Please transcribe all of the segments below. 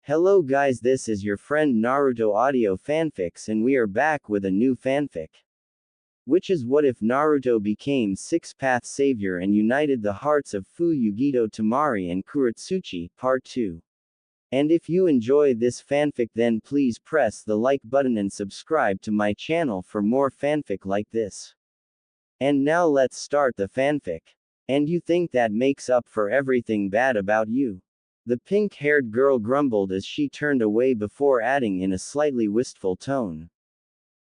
Hello guys, this is your friend Naruto Audio Fanfics and we are back with a new fanfic. Which is what if Naruto became six-path savior and united the hearts of Yugito, Temari and Kurotsuchi, Part 2. And if you enjoy this fanfic then please press the like button and subscribe to my channel for more fanfic like this. And now let's start the fanfic. And you think that makes up for everything bad about you? The pink-haired girl grumbled as she turned away before adding in a slightly wistful tone.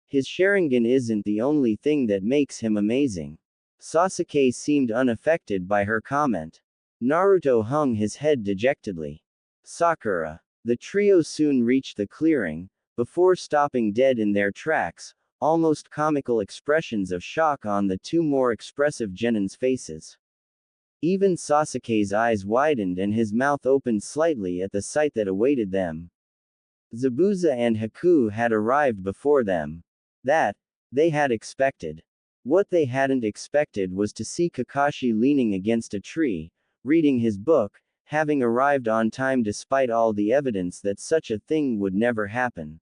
His Sharingan isn't the only thing that makes him amazing. Sasuke seemed unaffected by her comment. Naruto hung his head dejectedly. Sakura. The trio soon reached the clearing, before stopping dead in their tracks, almost comical expressions of shock on the two more expressive genins' faces. Even Sasuke's eyes widened and his mouth opened slightly at the sight that awaited them. Zabuza and Haku had arrived before them. That, they had expected. What they hadn't expected was to see Kakashi leaning against a tree, reading his book, having arrived on time despite all the evidence that such a thing would never happen.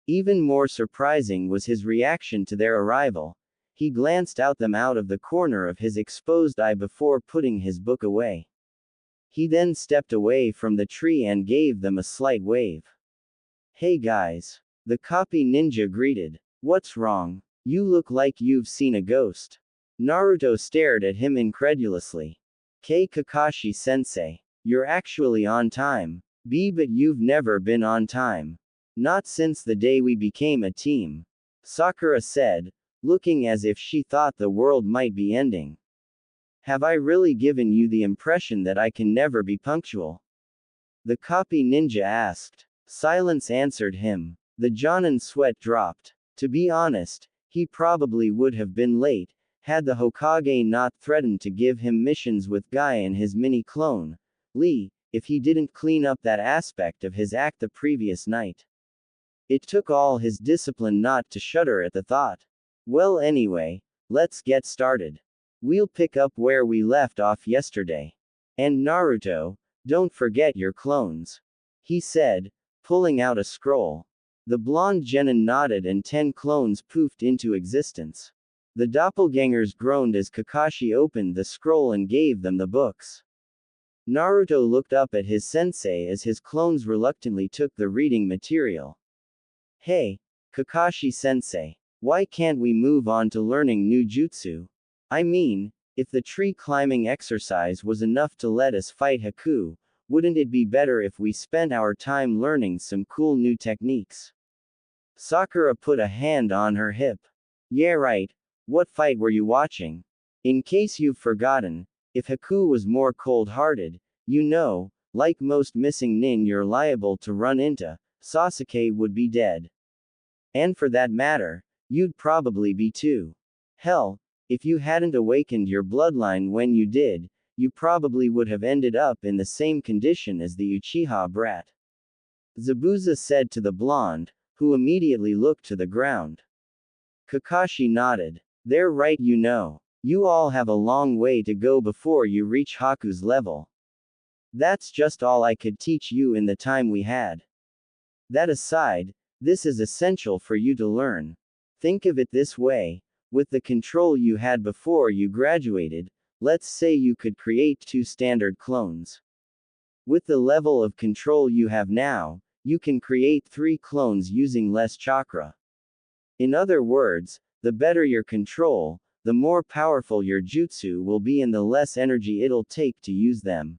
Even more surprising was his reaction to their arrival. He glanced at them out of the corner of his exposed eye before putting his book away. He then stepped away from the tree and gave them a slight wave. Hey guys. The copy ninja greeted. What's wrong? You look like you've seen a ghost. Naruto stared at him incredulously. Kakashi sensei. You're actually on time. But you've never been on time. Not since the day we became a team. Sakura said, looking as if she thought the world might be ending. Have I really given you the impression that I can never be punctual? The copy ninja asked. Silence answered him. The Jonin's sweat dropped. To be honest, he probably would have been late, had the Hokage not threatened to give him missions with Guy and his mini-clone, Lee, if he didn't clean up that aspect of his act the previous night. It took all his discipline not to shudder at the thought. Well anyway, let's get started. We'll pick up where we left off yesterday. And Naruto, don't forget your clones. He said, pulling out a scroll. The blonde genin nodded and 10 clones poofed into existence. The doppelgangers groaned as Kakashi opened the scroll and gave them the books. Naruto looked up at his sensei as his clones reluctantly took the reading material. Hey, Kakashi sensei. Why can't we move on to learning new jutsu? I mean, if the tree climbing exercise was enough to let us fight Haku, wouldn't it be better if we spent our time learning some cool new techniques? Sakura put a hand on her hip. Yeah right, what fight were you watching? In case you've forgotten, if Haku was more cold-hearted, you know, like most missing nin you're liable to run into, Sasuke would be dead. And for that matter, you'd probably be too. Hell, if you hadn't awakened your bloodline when you did, you probably would have ended up in the same condition as the Uchiha brat. Zabuza said to the blonde, who immediately looked to the ground. Kakashi nodded. They're right you know. You all have a long way to go before you reach Haku's level. That's just all I could teach you in the time we had. That aside, this is essential for you to learn. Think of it this way, with the control you had before you graduated, let's say you could create 2 standard clones. With the level of control you have now, you can create 3 clones using less chakra. In other words, the better your control, the more powerful your jutsu will be and the less energy it'll take to use them.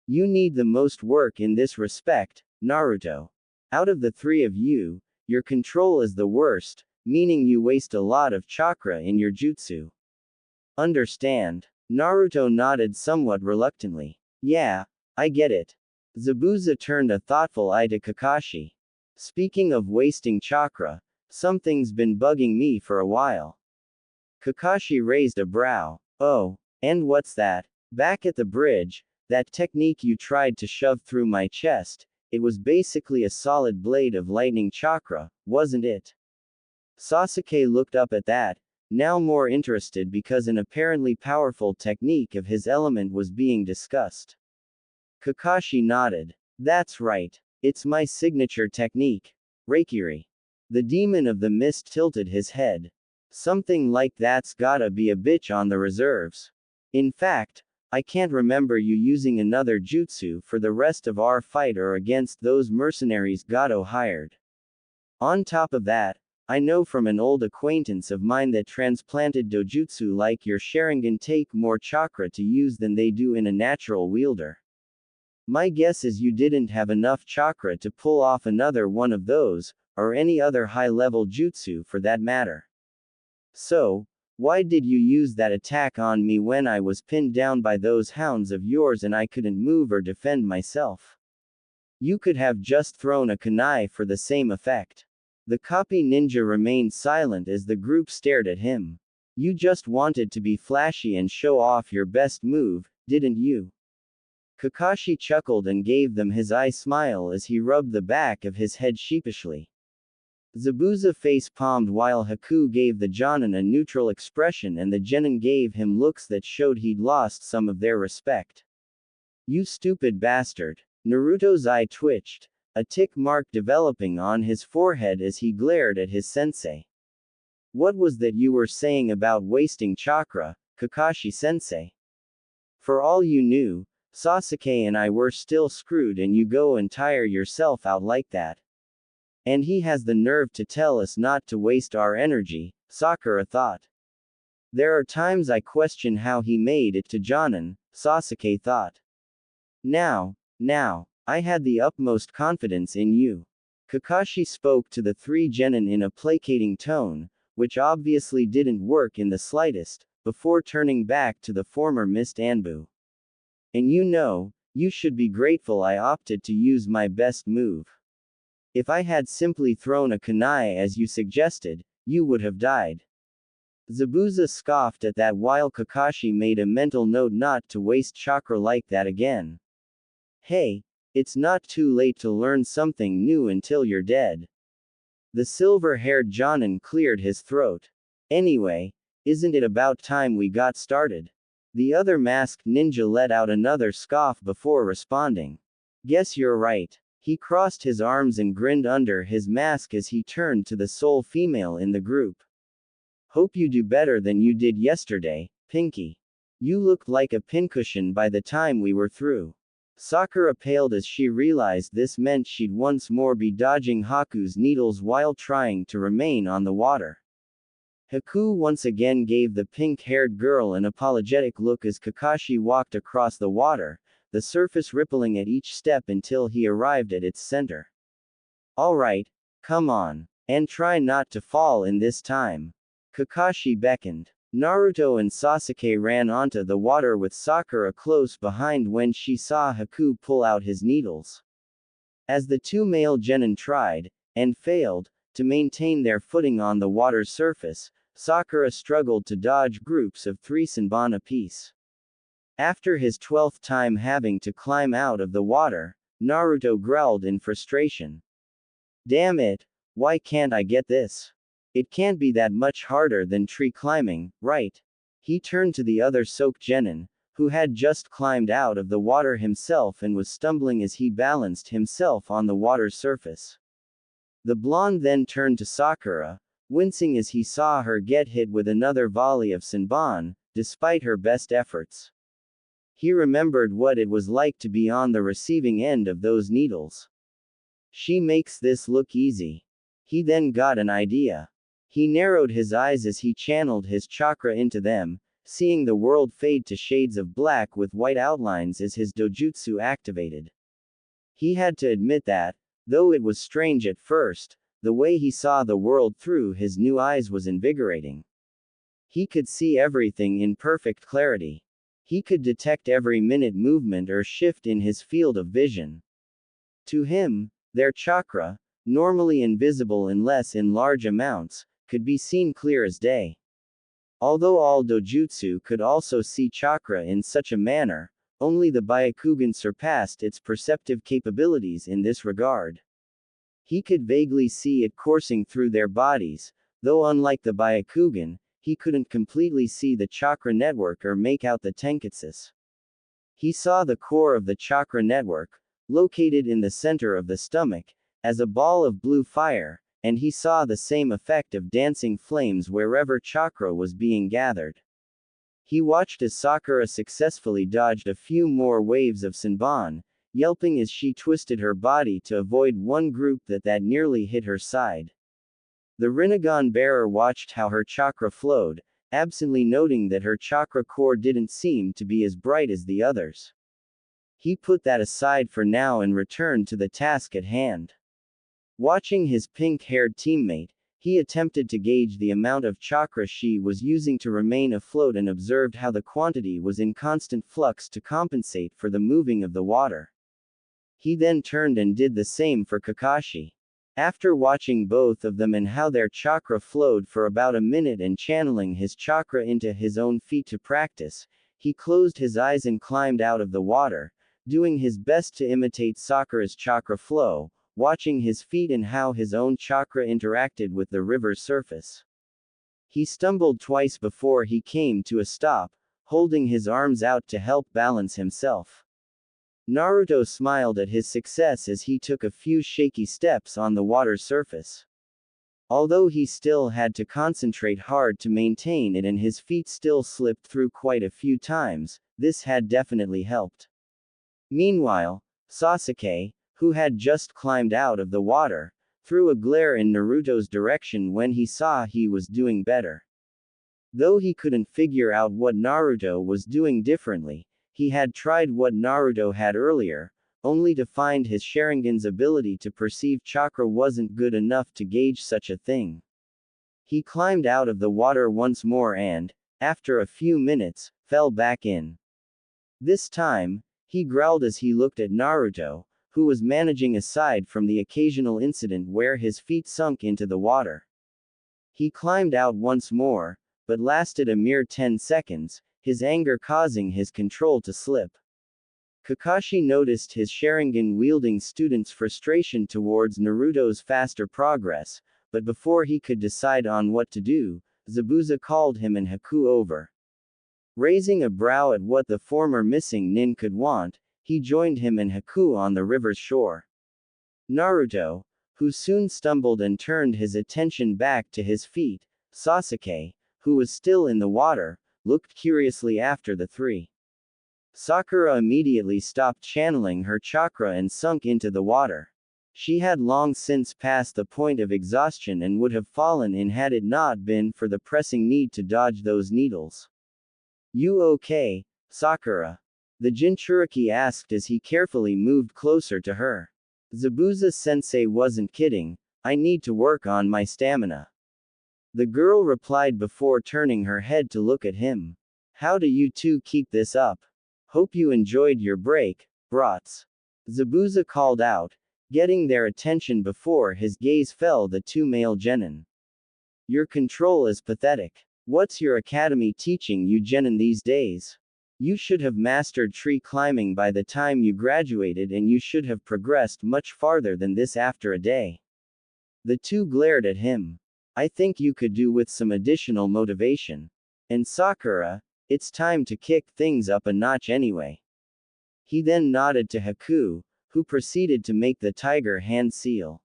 You need the most work in this respect, Naruto. Out of the 3 of you, your control is the worst, meaning you waste a lot of chakra in your jutsu. Understand? Naruto nodded somewhat reluctantly. Yeah, I get it. Zabuza turned a thoughtful eye to Kakashi. Speaking of wasting chakra, something's been bugging me for a while. Kakashi raised a brow. Oh, and what's that? Back at the bridge, that technique you tried to shove through my chest, it was basically a solid blade of lightning chakra, wasn't it? Sasuke looked up at that, now more interested because an apparently powerful technique of his element was being discussed. Kakashi nodded. That's right. It's my signature technique. Reikiri. The demon of the mist tilted his head. Something like that's gotta be a bitch on the reserves. In fact, I can't remember you using another jutsu for the rest of our fight or against those mercenaries Gato hired. On top of that, I know from an old acquaintance of mine that transplanted dojutsu like your Sharingan take more chakra to use than they do in a natural wielder. My guess is you didn't have enough chakra to pull off another one of those, or any other high-level jutsu for that matter. So, why did you use that attack on me when I was pinned down by those hounds of yours and I couldn't move or defend myself? You could have just thrown a kunai for the same effect. The copy ninja remained silent as the group stared at him. You just wanted to be flashy and show off your best move, didn't you? Kakashi chuckled and gave them his eye smile as he rubbed the back of his head sheepishly. Zabuza face-palmed while Haku gave the Jonin a neutral expression and the genin gave him looks that showed he'd lost some of their respect. You stupid bastard. Naruto's eye twitched, a tick mark developing on his forehead as he glared at his sensei. What was that you were saying about wasting chakra, Kakashi-sensei? For all you knew, Sasuke and I were still screwed and you go and tire yourself out like that. And he has the nerve to tell us not to waste our energy, Sakura thought. There are times I question how he made it to Jonin, Sasuke thought. Now, I had the utmost confidence in you. Kakashi spoke to the three genin in a placating tone, which obviously didn't work in the slightest, before turning back to the former Mist Anbu. And you should be grateful I opted to use my best move. If I had simply thrown a kunai as you suggested, you would have died. Zabuza scoffed at that while Kakashi made a mental note not to waste chakra like that again. Hey, it's not too late to learn something new until you're dead. The silver-haired Jonin cleared his throat. Anyway, isn't it about time we got started? The other masked ninja let out another scoff before responding. Guess you're right. He crossed his arms and grinned under his mask as he turned to the sole female in the group. Hope you do better than you did yesterday, Pinky. You looked like a pincushion by the time we were through. Sakura paled as she realized this meant she'd once more be dodging Haku's needles while trying to remain on the water. Haku once again gave the pink-haired girl an apologetic look as Kakashi walked across the water, the surface rippling at each step until he arrived at its center. Alright, come on. And try not to fall in this time. Kakashi beckoned. Naruto and Sasuke ran onto the water with Sakura close behind when she saw Haku pull out his needles. As the two male genin tried, and failed, to maintain their footing on the water's surface, Sakura struggled to dodge groups of 3 Senbon apiece. After his 12th time having to climb out of the water, Naruto growled in frustration. Damn it, why can't I get this? It can't be that much harder than tree climbing, right? He turned to the other Soke genin, who had just climbed out of the water himself and was stumbling as he balanced himself on the water's surface. The blonde then turned to Sakura, wincing as he saw her get hit with another volley of Senbon, despite her best efforts. He remembered what it was like to be on the receiving end of those needles. She makes this look easy. He then got an idea. He narrowed his eyes as he channeled his chakra into them, seeing the world fade to shades of black with white outlines as his dojutsu activated. He had to admit that, though it was strange at first, the way he saw the world through his new eyes was invigorating. He could see everything in perfect clarity. He could detect every minute movement or shift in his field of vision. To him, their chakra, normally invisible unless in large amounts, could be seen clear as day. Although all dojutsu could also see chakra in such a manner, only the Byakugan surpassed its perceptive capabilities in this regard. He could vaguely see it coursing through their bodies, though unlike the Byakugan, he couldn't completely see the chakra network or make out the tenketsus. He saw the core of the chakra network, located in the center of the stomach, as a ball of blue fire, and he saw the same effect of dancing flames wherever chakra was being gathered. He watched as Sakura successfully dodged a few more waves of Senbon, yelping as she twisted her body to avoid one group that nearly hit her side. The Rinnegan bearer watched how her chakra flowed, absently noting that her chakra core didn't seem to be as bright as the others. He put that aside for now and returned to the task at hand. Watching his pink-haired teammate, he attempted to gauge the amount of chakra she was using to remain afloat and observed how the quantity was in constant flux to compensate for the moving of the water. He then turned and did the same for Kakashi. After watching both of them and how their chakra flowed for about a minute and channeling his chakra into his own feet to practice, he closed his eyes and climbed out of the water, doing his best to imitate Sakura's chakra flow, watching his feet and how his own chakra interacted with the river's surface. He stumbled twice before he came to a stop, holding his arms out to help balance himself. Naruto smiled at his success as he took a few shaky steps on the water's surface. Although he still had to concentrate hard to maintain it and his feet still slipped through quite a few times, this had definitely helped. Meanwhile, Sasuke, who had just climbed out of the water, threw a glare in Naruto's direction when he saw he was doing better. Though he couldn't figure out what Naruto was doing differently, he had tried what Naruto had earlier, only to find his Sharingan's ability to perceive chakra wasn't good enough to gauge such a thing. He climbed out of the water once more and, after a few minutes, fell back in. This time, he growled as he looked at Naruto, who was managing aside from the occasional incident where his feet sunk into the water. He climbed out once more, but lasted a mere 10 seconds, his anger causing his control to slip. Kakashi noticed his Sharingan-wielding student's frustration towards Naruto's faster progress, but before he could decide on what to do, Zabuza called him and Haku over. Raising a brow at what the former missing nin could want, he joined him and Haku on the river's shore. Naruto, who soon stumbled and turned his attention back to his feet, Sasuke, who was still in the water, looked curiously after the three. Sakura immediately stopped channeling her chakra and sunk into the water. She had long since passed the point of exhaustion and would have fallen in had it not been for the pressing need to dodge those needles. "You okay, Sakura?" the Jinchuriki asked as he carefully moved closer to her. Zabuza-sensei wasn't kidding, "I need to work on my stamina." The girl replied before turning her head to look at him. "How do you two keep this up? Hope you enjoyed your break, brats." Zabuza called out, getting their attention before his gaze fell the two male genin. "Your control is pathetic. What's your academy teaching you genin these days? You should have mastered tree climbing by the time you graduated and you should have progressed much farther than this after a day." The two glared at him. "I think you could do with some additional motivation. And Sakura, it's time to kick things up a notch anyway." He then nodded to Haku, who proceeded to make the tiger hand seal.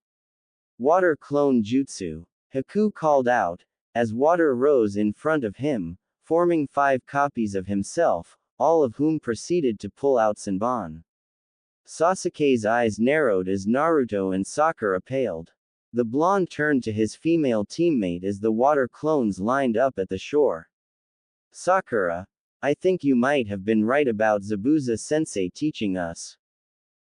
"Water clone jutsu," Haku called out, as water rose in front of him, forming 5 copies of himself, all of whom proceeded to pull out Senbon. Sasuke's eyes narrowed as Naruto and Sakura paled. The blonde turned to his female teammate as the water clones lined up at the shore. "Sakura, I think you might have been right about Zabuza-sensei teaching us."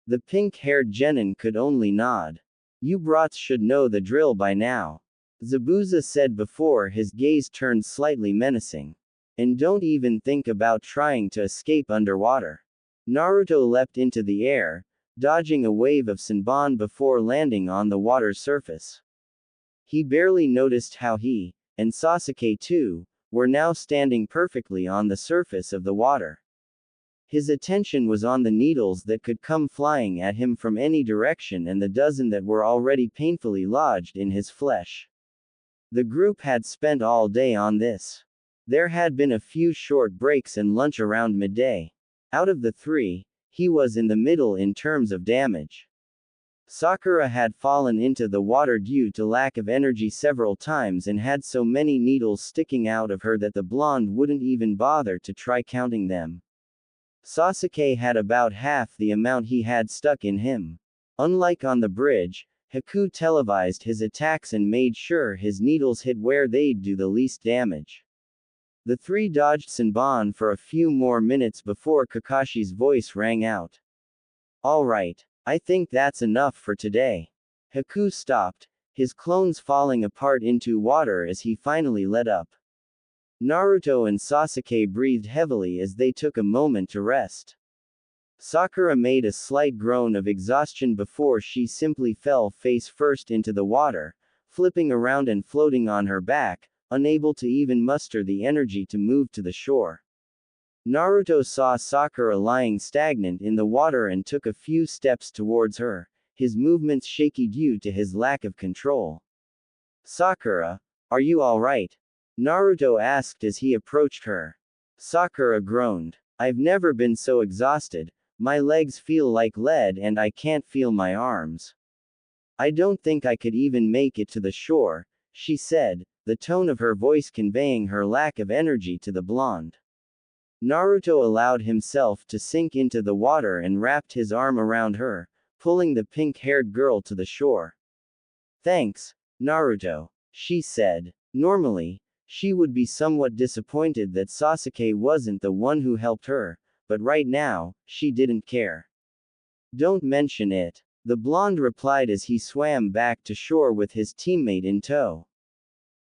The pink-haired genin could only nod. "You brats should know the drill by now," Zabuza said before his gaze turned slightly menacing. "And don't even think about trying to escape underwater." Naruto leapt into the air, dodging a wave of Senbon before landing on the water's surface. He barely noticed how he, and Sasuke too, were now standing perfectly on the surface of the water. His attention was on the needles that could come flying at him from any direction and the dozen that were already painfully lodged in his flesh. The group had spent all day on this. There had been a few short breaks and lunch around midday. Out of the 3, He was in the middle in terms of damage. Sakura had fallen into the water due to lack of energy several times and had so many needles sticking out of her that the blonde wouldn't even bother to try counting them. Sasuke had about half the amount he had stuck in him. Unlike on the bridge, Haku televised his attacks and made sure his needles hit where they'd do the least damage. The three dodged Senbon for a few more minutes before Kakashi's voice rang out. Alright, I think that's enough for today. Haku stopped, his clones falling apart into water as he finally let up. Naruto and Sasuke breathed heavily as they took a moment to rest. Sakura made a slight groan of exhaustion before she simply fell face first into the water, flipping around and floating on her back, unable to even muster the energy to move to the shore. Naruto saw Sakura lying stagnant in the water and took a few steps towards her, his movements shaky due to his lack of control. Sakura, are you alright? Naruto asked as he approached her. Sakura groaned. I've never been so exhausted, my legs feel like lead and I can't feel my arms. I don't think I could even make it to the shore, she said, the tone of her voice conveying her lack of energy to the blonde. Naruto allowed himself to sink into the water and wrapped his arm around her, pulling the pink-haired girl to the shore. Thanks, Naruto, she said. Normally, she would be somewhat disappointed that Sasuke wasn't the one who helped her, but right now, she didn't care. Don't mention it, the blonde replied as he swam back to shore with his teammate in tow.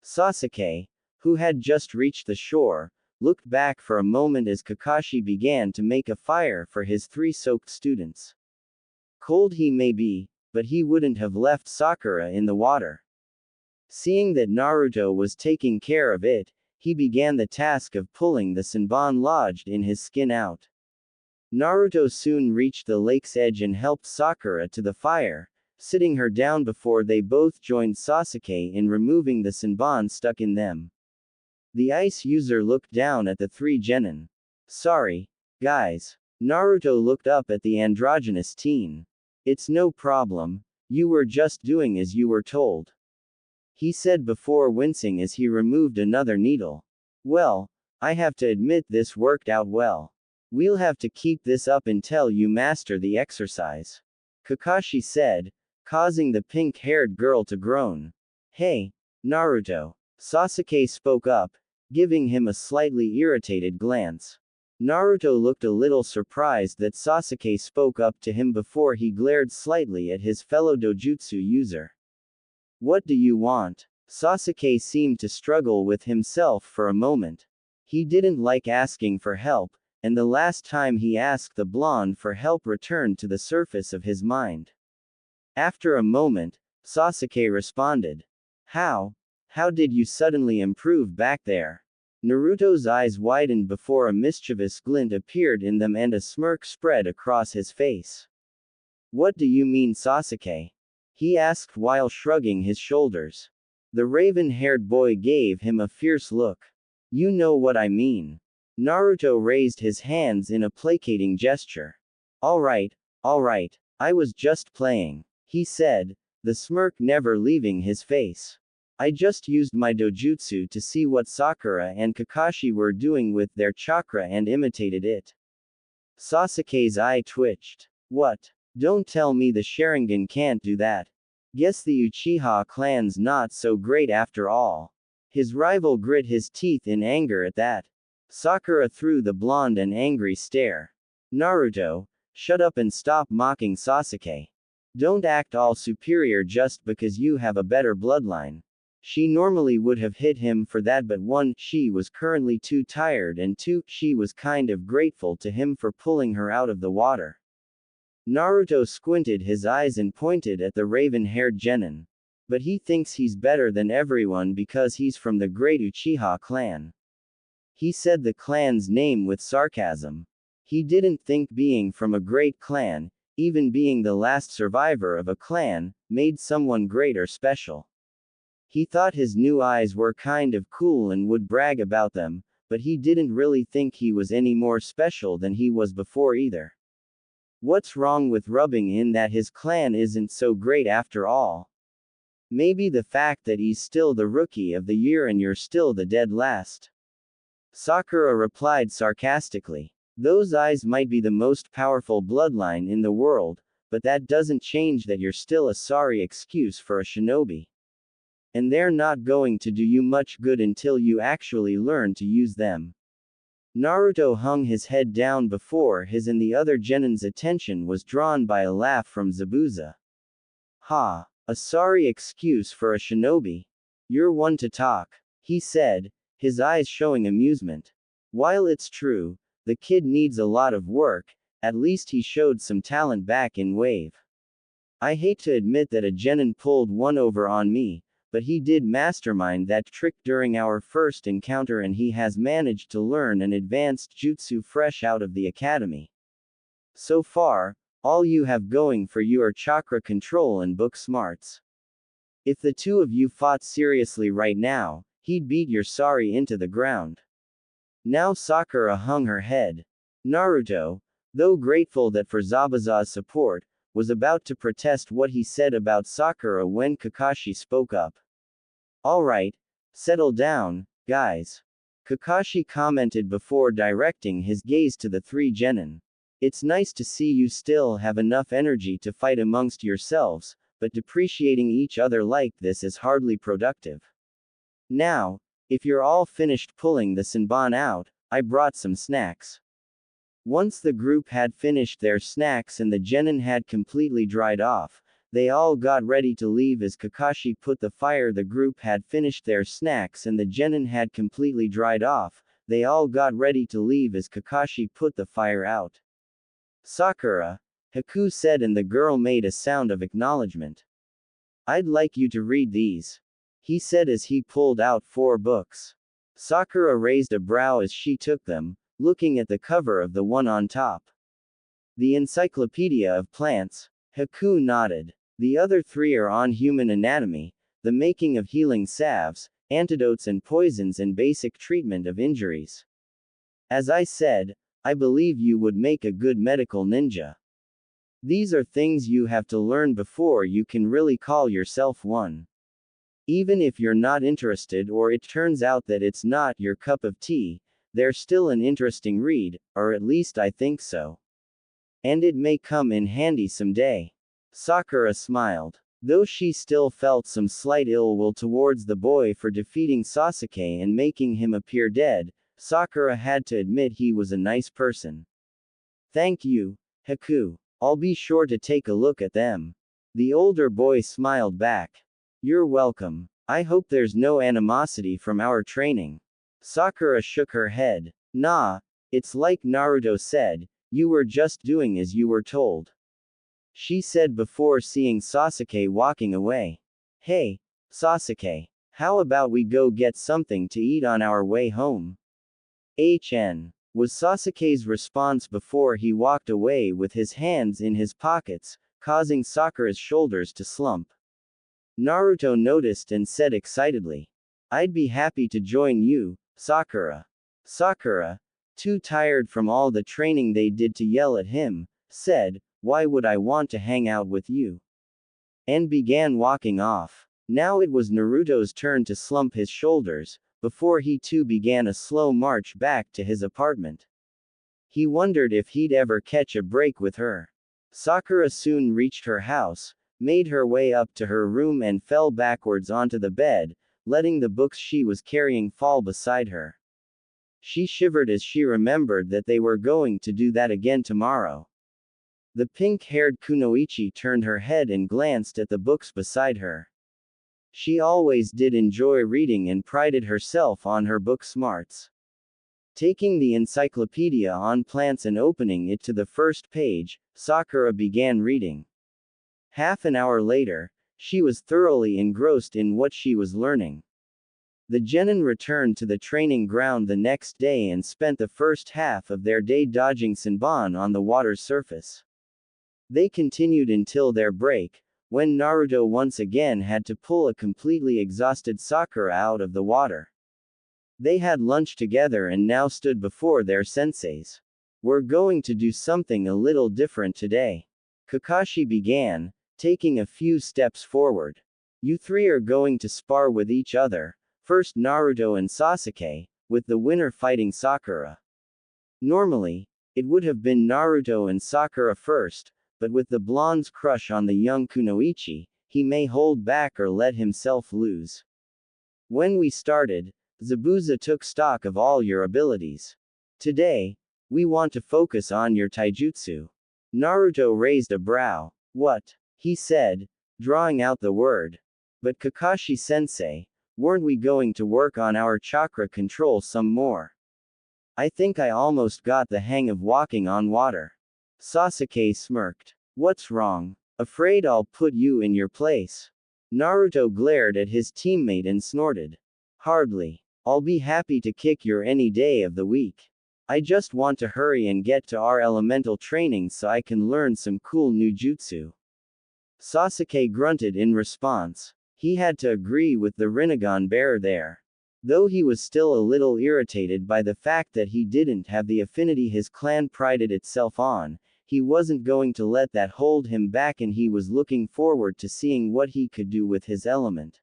Sasuke, who had just reached the shore, looked back for a moment as Kakashi began to make a fire for his three soaked students. Cold he may be, but he wouldn't have left Sakura in the water. Seeing that Naruto was taking care of it, he began the task of pulling the Senbon lodged in his skin out. Naruto soon reached the lake's edge and helped Sakura to the fire, sitting her down before they both joined Sasuke in removing the Senbon stuck in them. The ice user looked down at the three genin. Sorry, guys. Naruto looked up at the androgynous teen. It's no problem, you were just doing as you were told. He said before wincing as he removed another needle. Well, I have to admit this worked out well. We'll have to keep this up until you master the exercise. Kakashi said, causing the pink-haired girl to groan. Hey, Naruto. Sasuke spoke up, giving him a slightly irritated glance. Naruto looked a little surprised that Sasuke spoke up to him before he glared slightly at his fellow dojutsu user. What do you want? Sasuke seemed to struggle with himself for a moment. He didn't like asking for help, and the last time he asked the blonde for help returned to the surface of his mind. After a moment, Sasuke responded. How did you suddenly improve back there? Naruto's eyes widened before a mischievous glint appeared in them and a smirk spread across his face. What do you mean, Sasuke? He asked while shrugging his shoulders. The raven-haired boy gave him a fierce look. You know what I mean. Naruto raised his hands in a placating gesture. Alright, I was just playing, he said, the smirk never leaving his face. I just used my dojutsu to see what Sakura and Kakashi were doing with their chakra and imitated it. Sasuke's eye twitched. What? Don't tell me the Sharingan can't do that. Guess the Uchiha clan's not so great after all. His rival grit his teeth in anger at that. Sakura threw the blonde an angry stare. Naruto, shut up and stop mocking Sasuke. Don't act all superior just because you have a better bloodline. She normally would have hit him for that, but 1, she was currently too tired, and 2, she was kind of grateful to him for pulling her out of the water. Naruto squinted his eyes and pointed at the raven-haired genin. But he thinks he's better than everyone because he's from the great Uchiha clan. He said the clan's name with sarcasm. He didn't think being from a great clan, even being the last survivor of a clan, made someone great or special. He thought his new eyes were kind of cool and would brag about them, but he didn't really think he was any more special than he was before either. What's wrong with rubbing in that his clan isn't so great after all? Maybe the fact that he's still the rookie of the year and you're still the dead last. Sakura replied sarcastically. Those eyes might be the most powerful bloodline in the world, but that doesn't change that you're still a sorry excuse for a shinobi. And they're not going to do you much good until you actually learn to use them. Naruto hung his head down before his and the other genin's attention was drawn by a laugh from Zabuza. Ha! A sorry excuse for a shinobi? You're one to talk, he said, his eyes showing amusement. While it's true, the kid needs a lot of work, at least he showed some talent back in Wave. I hate to admit that a genin pulled one over on me, but he did mastermind that trick during our first encounter and he has managed to learn an advanced jutsu fresh out of the academy. So far, all you have going for you are chakra control and book smarts. If the two of you fought seriously right now, he'd beat your sorry into the ground. Now Sakura hung her head. Naruto, though grateful that for Zabuza's support, was about to protest what he said about Sakura when Kakashi spoke up. Alright, settle down, guys. Kakashi commented before directing his gaze to the three genin. It's nice to see you still have enough energy to fight amongst yourselves, but depreciating each other like this is hardly productive. Now, if you're all finished pulling the Senbon out, I brought some snacks. Once the group had finished their snacks and the genin had completely dried off, they all got ready to leave as Kakashi put the fire. The group had finished their snacks and the genin had completely dried off, they all got ready to leave as Kakashi put the fire out. Sakura, Haku said and the girl made a sound of acknowledgement. I'd like you to read these, he said as he pulled out 4 books. Sakura raised a brow as she took them, looking at the cover of the one on top. The Encyclopedia of Plants. Haku nodded. The other 3 are on human anatomy, the making of healing salves, antidotes and poisons and basic treatment of injuries. As I said, I believe you would make a good medical ninja. These are things you have to learn before you can really call yourself one. Even if you're not interested or it turns out that it's not your cup of tea, they're still an interesting read, or at least I think so. And it may come in handy someday. Sakura smiled. Though she still felt some slight ill will towards the boy for defeating Sasuke and making him appear dead, Sakura had to admit he was a nice person. Thank you, Haku. I'll be sure to take a look at them. The older boy smiled back. You're welcome. I hope there's no animosity from our training. Sakura shook her head. Nah, it's like Naruto said, you were just doing as you were told. She said before seeing Sasuke walking away. Hey, Sasuke. How about we go get something to eat on our way home? Was Sasuke's response before he walked away with his hands in his pockets, causing Sakura's shoulders to slump. Naruto noticed and said excitedly. I'd be happy to join you, Sakura. Sakura, too tired from all the training they did to yell at him, said, why would I want to hang out with you? And began walking off. Now it was Naruto's turn to slump his shoulders, before he too began a slow march back to his apartment. He wondered if he'd ever catch a break with her. Sakura soon reached her house, made her way up to her room and fell backwards onto the bed, letting the books she was carrying fall beside her. She shivered as she remembered that they were going to do that again tomorrow. The pink-haired kunoichi turned her head and glanced at the books beside her. She always did enjoy reading and prided herself on her book smarts. Taking the encyclopedia on plants and opening it to the first page, Sakura began reading. Half an hour later, she was thoroughly engrossed in what she was learning. The genin returned to the training ground the next day and spent the first half of their day dodging Senbon on the water's surface. They continued until their break, when Naruto once again had to pull a completely exhausted Sakura out of the water. They had lunch together and now stood before their senseis. We're going to do something a little different today. Kakashi began, taking a few steps forward. You three are going to spar with each other, first Naruto and Sasuke, with the winner fighting Sakura. Normally, it would have been Naruto and Sakura first, but with the blonde's crush on the young kunoichi, he may hold back or let himself lose. When we started, Zabuza took stock of all your abilities. Today, we want to focus on your taijutsu. Naruto raised a brow. What? He said, drawing out the word. But Kakashi-sensei, weren't we going to work on our chakra control some more? I think I almost got the hang of walking on water. Sasuke smirked. What's wrong? Afraid I'll put you in your place? Naruto glared at his teammate and snorted. Hardly. I'll be happy to kick your any day of the week. I just want to hurry and get to our elemental training so I can learn some cool new jutsu. Sasuke grunted in response. He had to agree with the Rinnegan bear there. Though he was still a little irritated by the fact that he didn't have the affinity his clan prided itself on, he wasn't going to let that hold him back, and he was looking forward to seeing what he could do with his element.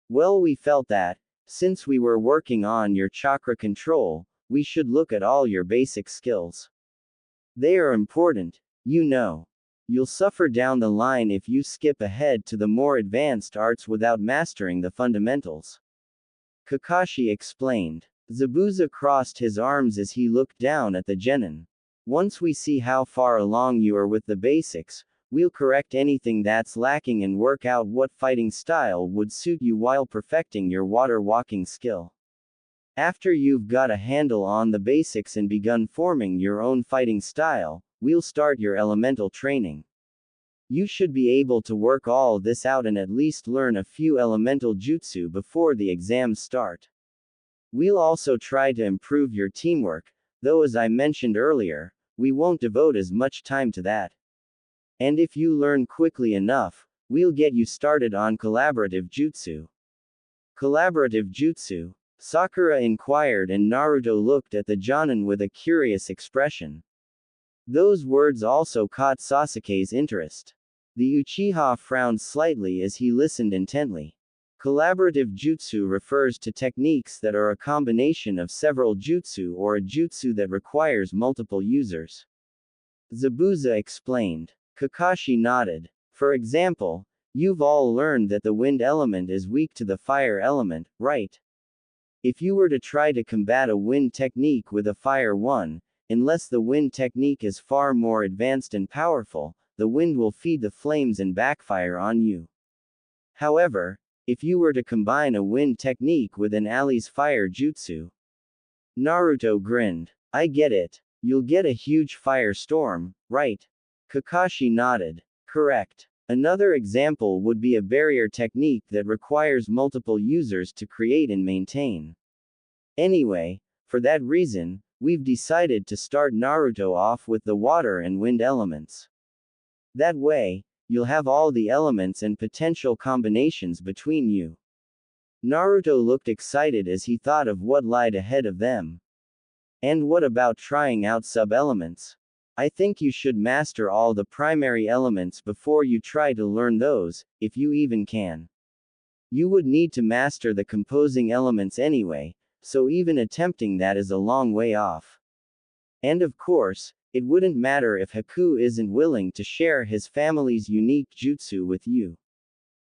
Well, we felt that, since we were working on your chakra control, we should look at all your basic skills. They are important, you know. You'll suffer down the line if you skip ahead to the more advanced arts without mastering the fundamentals. Kakashi explained. Zabuza crossed his arms as he looked down at the genin. Once we see how far along you are with the basics, we'll correct anything that's lacking and work out what fighting style would suit you while perfecting your water walking skill. After you've got a handle on the basics and begun forming your own fighting style, we'll start your elemental training. You should be able to work all this out and at least learn a few elemental jutsu before the exams start. We'll also try to improve your teamwork, though as I mentioned earlier, we won't devote as much time to that. And if you learn quickly enough, we'll get you started on collaborative jutsu. Collaborative jutsu? Sakura inquired, and Naruto looked at the Jonin with a curious expression. Those words also caught Sasuke's interest. The Uchiha frowned slightly as he listened intently. Collaborative jutsu refers to techniques that are a combination of several jutsu or a jutsu that requires multiple users. Zabuza explained. Kakashi nodded. For example, you've all learned that the wind element is weak to the fire element, right? If you were to try to combat a wind technique with a fire one, unless the wind technique is far more advanced and powerful, the wind will feed the flames and backfire on you. However, if you were to combine a wind technique with an ally's fire jutsu. Naruto grinned. I get it. You'll get a huge firestorm, right? Kakashi nodded. Correct. Another example would be a barrier technique that requires multiple users to create and maintain. Anyway, for that reason, we've decided to start Naruto off with the water and wind elements. That way, you'll have all the elements and potential combinations between you. Naruto looked excited as he thought of what lied ahead of them. And what about trying out sub-elements? I think you should master all the primary elements before you try to learn those, if you even can. You would need to master the composing elements anyway, so even attempting that is a long way off. And of course, it wouldn't matter if Haku isn't willing to share his family's unique jutsu with you.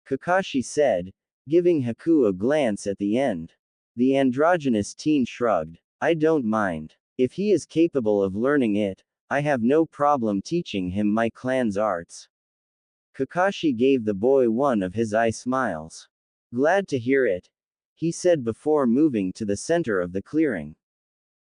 Kakashi said, giving Haku a glance at the end. The androgynous teen shrugged. I don't mind. If he is capable of learning it, I have no problem teaching him my clan's arts. Kakashi gave the boy one of his eye smiles. Glad to hear it, he said before moving to the center of the clearing.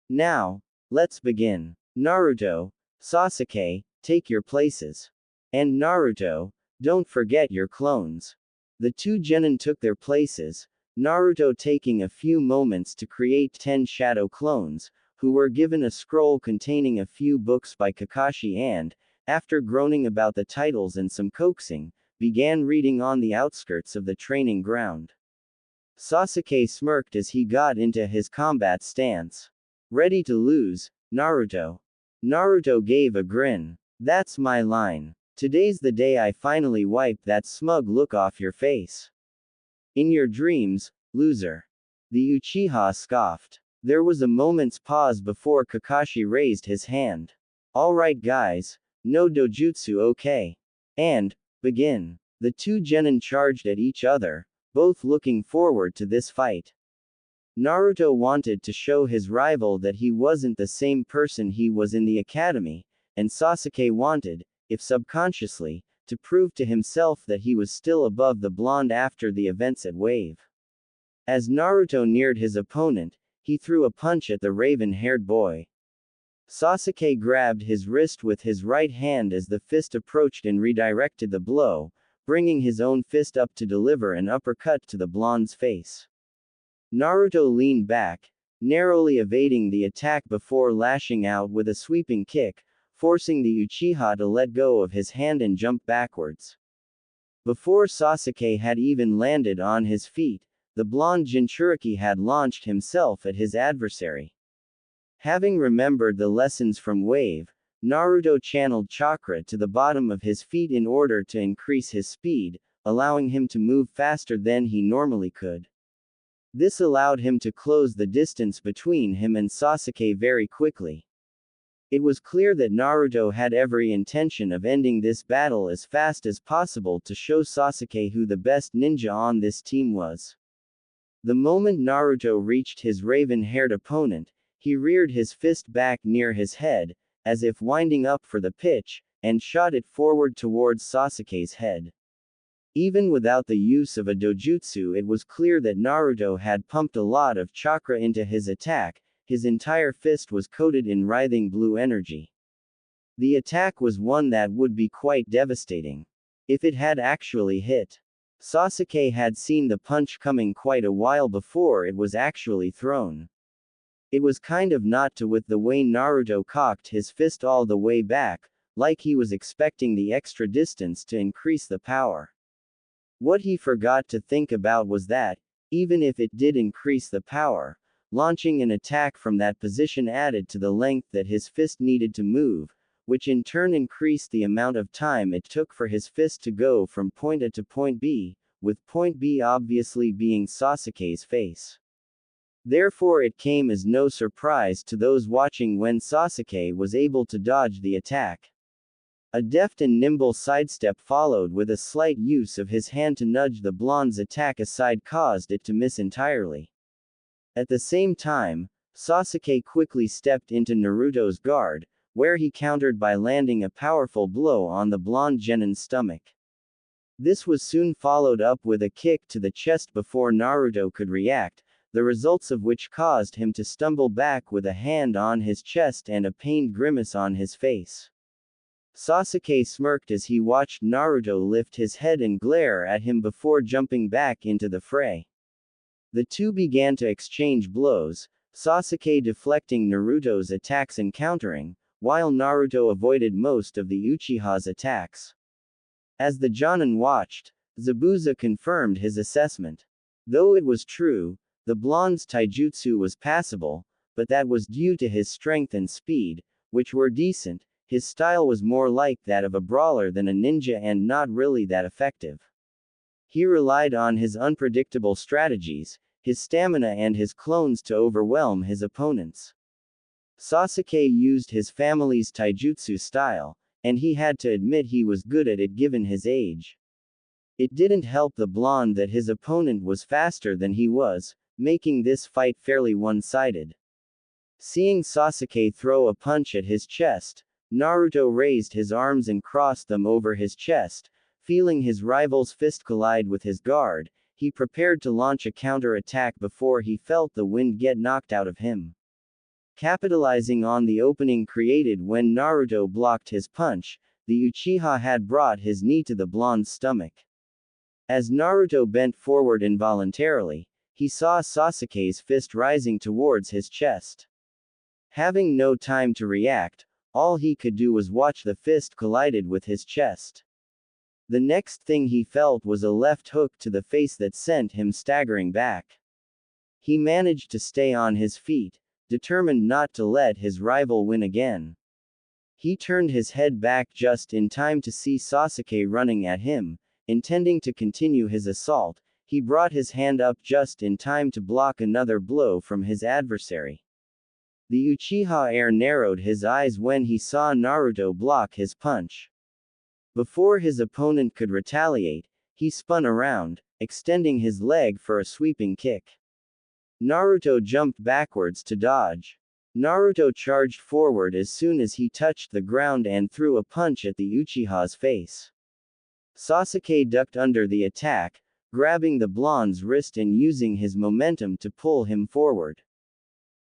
Now, let's begin. Naruto, Sasuke, take your places. And Naruto, don't forget your clones. The two genin took their places, Naruto taking a few moments to create 10 shadow clones, who were given a scroll containing a few books by Kakashi and, after groaning about the titles and some coaxing, began reading on the outskirts of the training ground. Sasuke smirked as he got into his combat stance. Ready to lose, Naruto? Naruto gave a grin. That's my line. Today's the day I finally wipe that smug look off your face. In your dreams, loser. The Uchiha scoffed. There was a moment's pause before Kakashi raised his hand. Alright guys, no dojutsu okay. And, begin. The two genin charged at each other, both looking forward to this fight. Naruto wanted to show his rival that he wasn't the same person he was in the academy, and Sasuke wanted, if subconsciously, to prove to himself that he was still above the blonde after the events at Wave. As Naruto neared his opponent, he threw a punch at the raven-haired boy. Sasuke grabbed his wrist with his right hand as the fist approached and redirected the blow, bringing his own fist up to deliver an uppercut to the blonde's face. Naruto leaned back, narrowly evading the attack before lashing out with a sweeping kick, forcing the Uchiha to let go of his hand and jump backwards. Before Sasuke had even landed on his feet, the blonde Jinchuriki had launched himself at his adversary. Having remembered the lessons from Wave, Naruto channeled chakra to the bottom of his feet in order to increase his speed, allowing him to move faster than he normally could. This allowed him to close the distance between him and Sasuke very quickly. It was clear that Naruto had every intention of ending this battle as fast as possible to show Sasuke who the best ninja on this team was. The moment Naruto reached his raven-haired opponent, he reared his fist back near his head, as if winding up for the pitch, and shot it forward towards Sasuke's head. Even without the use of a dojutsu, it was clear that Naruto had pumped a lot of chakra into his attack. His entire fist was coated in writhing blue energy. The attack was one that would be quite devastating if it had actually hit. Sasuke had seen the punch coming quite a while before it was actually thrown. It was kind of not to with the way Naruto cocked his fist all the way back, like he was expecting the extra distance to increase the power. What he forgot to think about was that, even if it did increase the power, launching an attack from that position added to the length that his fist needed to move, which in turn increased the amount of time it took for his fist to go from point A to point B, with point B obviously being Sasuke's face. Therefore it came as no surprise to those watching when Sasuke was able to dodge the attack. A deft and nimble sidestep followed with a slight use of his hand to nudge the blonde's attack aside caused it to miss entirely. At the same time, Sasuke quickly stepped into Naruto's guard, where he countered by landing a powerful blow on the blonde genin's stomach. This was soon followed up with a kick to the chest before Naruto could react, the results of which caused him to stumble back with a hand on his chest and a pained grimace on his face. Sasuke smirked as he watched Naruto lift his head and glare at him before jumping back into the fray. The two began to exchange blows, Sasuke deflecting Naruto's attacks and countering, while Naruto avoided most of the Uchiha's attacks. As the Jonin watched, Zabuza confirmed his assessment. Though it was true, the blonde's taijutsu was passable, but that was due to his strength and speed, which were decent. His style was more like that of a brawler than a ninja and not really that effective. He relied on his unpredictable strategies, his stamina and his clones to overwhelm his opponents. Sasuke used his family's taijutsu style, and he had to admit he was good at it given his age. It didn't help the blonde that his opponent was faster than he was, making this fight fairly one-sided. Seeing Sasuke throw a punch at his chest, Naruto raised his arms and crossed them over his chest. Feeling his rival's fist collide with his guard, he prepared to launch a counter-attack before he felt the wind get knocked out of him. Capitalizing on the opening created when Naruto blocked his punch, the Uchiha had brought his knee to the blonde's stomach. As Naruto bent forward involuntarily, he saw Sasuke's fist rising towards his chest. Having no time to react, all he could do was watch the fist collided with his chest. The next thing he felt was a left hook to the face that sent him staggering back. He managed to stay on his feet, determined not to let his rival win again. He turned his head back just in time to see Sasuke running at him. Intending to continue his assault, he brought his hand up just in time to block another blow from his adversary. The Uchiha heir narrowed his eyes when he saw Naruto block his punch. Before his opponent could retaliate, he spun around, extending his leg for a sweeping kick. Naruto jumped backwards to dodge. Naruto charged forward as soon as he touched the ground and threw a punch at the Uchiha's face. Sasuke ducked under the attack, grabbing the blonde's wrist and using his momentum to pull him forward.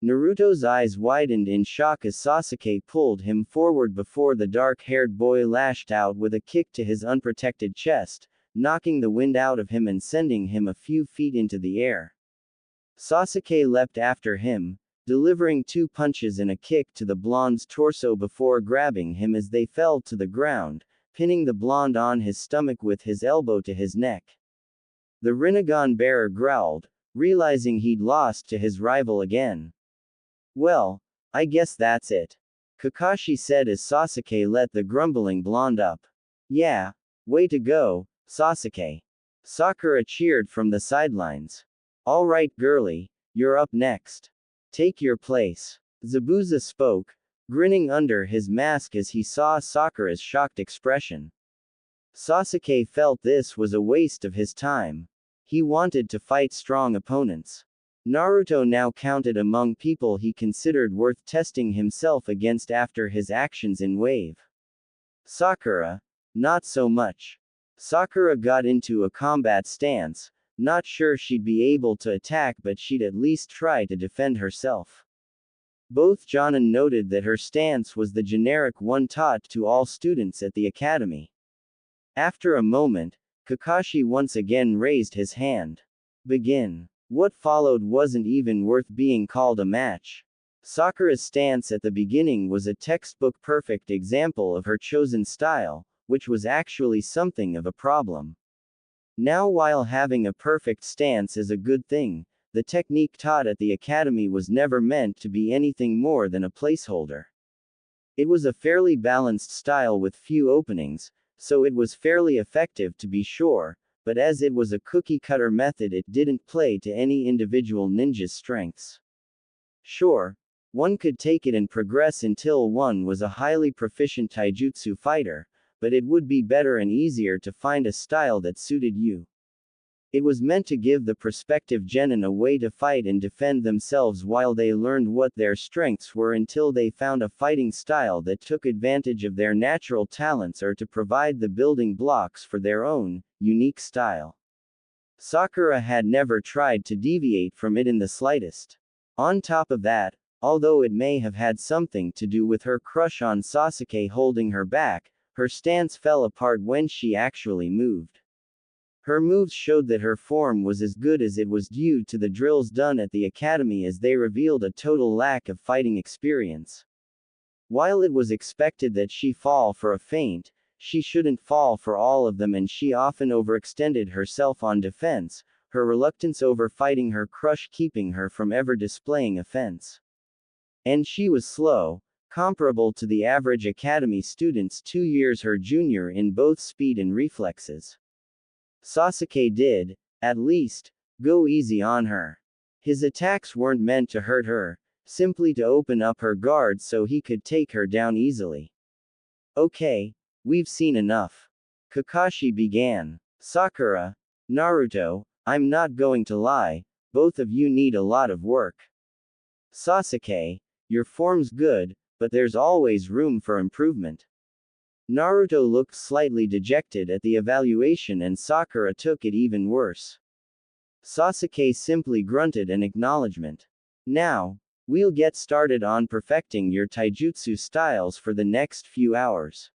Naruto's eyes widened in shock as Sasuke pulled him forward before the dark-haired boy lashed out with a kick to his unprotected chest, knocking the wind out of him and sending him a few feet into the air. Sasuke leapt after him, delivering 2 punches and a kick to the blonde's torso before grabbing him as they fell to the ground, pinning the blonde on his stomach with his elbow to his neck. The Rinnegan bearer growled, realizing he'd lost to his rival again. "Well, I guess that's it," Kakashi said as Sasuke let the grumbling blonde up. "Yeah, way to go, Sasuke." Sakura cheered from the sidelines. "All right, girly, you're up next. Take your place." Zabuza spoke, grinning under his mask as he saw Sakura's shocked expression. Sasuke felt this was a waste of his time. He wanted to fight strong opponents. Naruto now counted among people he considered worth testing himself against after his actions in Wave. Sakura, not so much. Sakura got into a combat stance, not sure she'd be able to attack, but she'd at least try to defend herself. Both Jonin noted that her stance was the generic one taught to all students at the academy. After a moment, Kakashi once again raised his hand. "Begin." What followed wasn't even worth being called a match. Sakura's stance at the beginning was a textbook perfect example of her chosen style, which was actually something of a problem. Now, while having a perfect stance is a good thing, the technique taught at the academy was never meant to be anything more than a placeholder. It was a fairly balanced style with few openings, so it was fairly effective to be sure, but as it was a cookie-cutter method, it didn't play to any individual ninja's strengths. Sure, one could take it and progress until one was a highly proficient taijutsu fighter, but it would be better and easier to find a style that suited you. It was meant to give the prospective genin a way to fight and defend themselves while they learned what their strengths were until they found a fighting style that took advantage of their natural talents, or to provide the building blocks for their own, unique style. Sakura had never tried to deviate from it in the slightest. On top of that, although it may have had something to do with her crush on Sasuke holding her back, her stance fell apart when she actually moved. Her moves showed that her form was as good as it was due to the drills done at the academy, as they revealed a total lack of fighting experience. While it was expected that she fall for a feint, she shouldn't fall for all of them, and she often overextended herself on defense, her reluctance over fighting her crush keeping her from ever displaying offense. And she was slow, comparable to the average academy students 2 years her junior in both speed and reflexes. Sasuke did, at least, go easy on her. His attacks weren't meant to hurt her, simply to open up her guard so he could take her down easily. "Okay, we've seen enough," Kakashi began. "Sakura, Naruto, I'm not going to lie, both of you need a lot of work. Sasuke, your form's good, but there's always room for improvement." Naruto looked slightly dejected at the evaluation, and Sakura took it even worse. Sasuke simply grunted an acknowledgement. "Now, we'll get started on perfecting your taijutsu styles for the next few hours.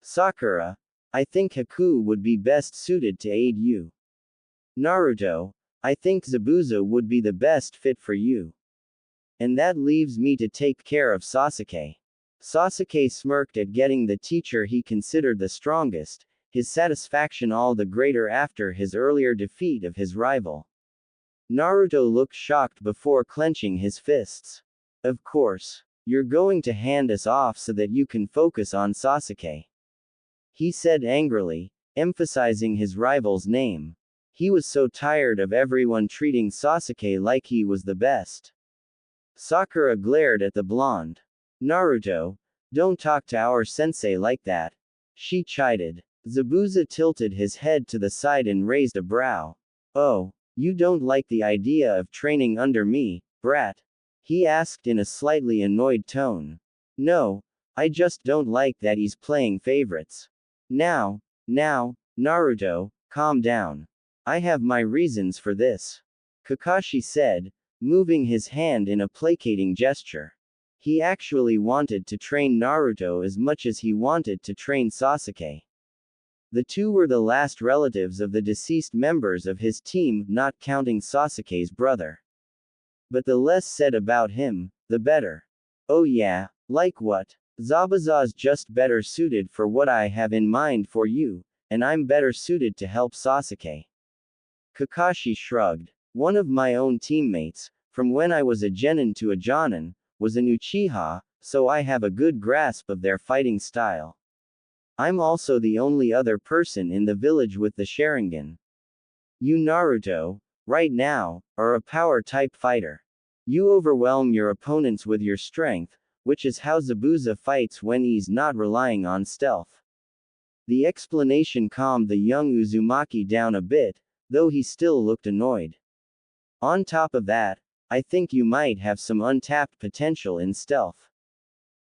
Sakura, I think Haku would be best suited to aid you. Naruto, I think Zabuza would be the best fit for you. And that leaves me to take care of Sasuke." Sasuke smirked at getting the teacher he considered the strongest, his satisfaction all the greater after his earlier defeat of his rival. Naruto looked shocked before clenching his fists. "Of course. You're going to hand us off so that you can focus on Sasuke. He said angrily, emphasizing his rival's name. He was so tired of everyone treating Sasuke like he was the best. Sakura glared at the blonde. Naruto, don't talk to our sensei like that. She chided. Zabuza tilted his head to the side and raised a brow. Oh, you don't like the idea of training under me, brat? He asked in a slightly annoyed tone. No, I just don't like that he's playing favorites. Now, Naruto, calm down. I have my reasons for this. Kakashi said, moving his hand in a placating gesture. He actually wanted to train Naruto as much as he wanted to train Sasuke. The two were the last relatives of the deceased members of his team, not counting Sasuke's brother. But the less said about him, the better. Oh yeah, like what? Zabuza's just better suited for what I have in mind for you, and I'm better suited to help Sasuke. Kakashi shrugged. One of my own teammates, from when I was a genin to a jonin, was an Uchiha, so I have a good grasp of their fighting style. I'm also the only other person in the village with the Sharingan. You Naruto, right now, are a power-type fighter. You overwhelm your opponents with your strength, which is how Zabuza fights when he's not relying on stealth. The explanation calmed the young Uzumaki down a bit, though he still looked annoyed. On top of that, I think you might have some untapped potential in stealth.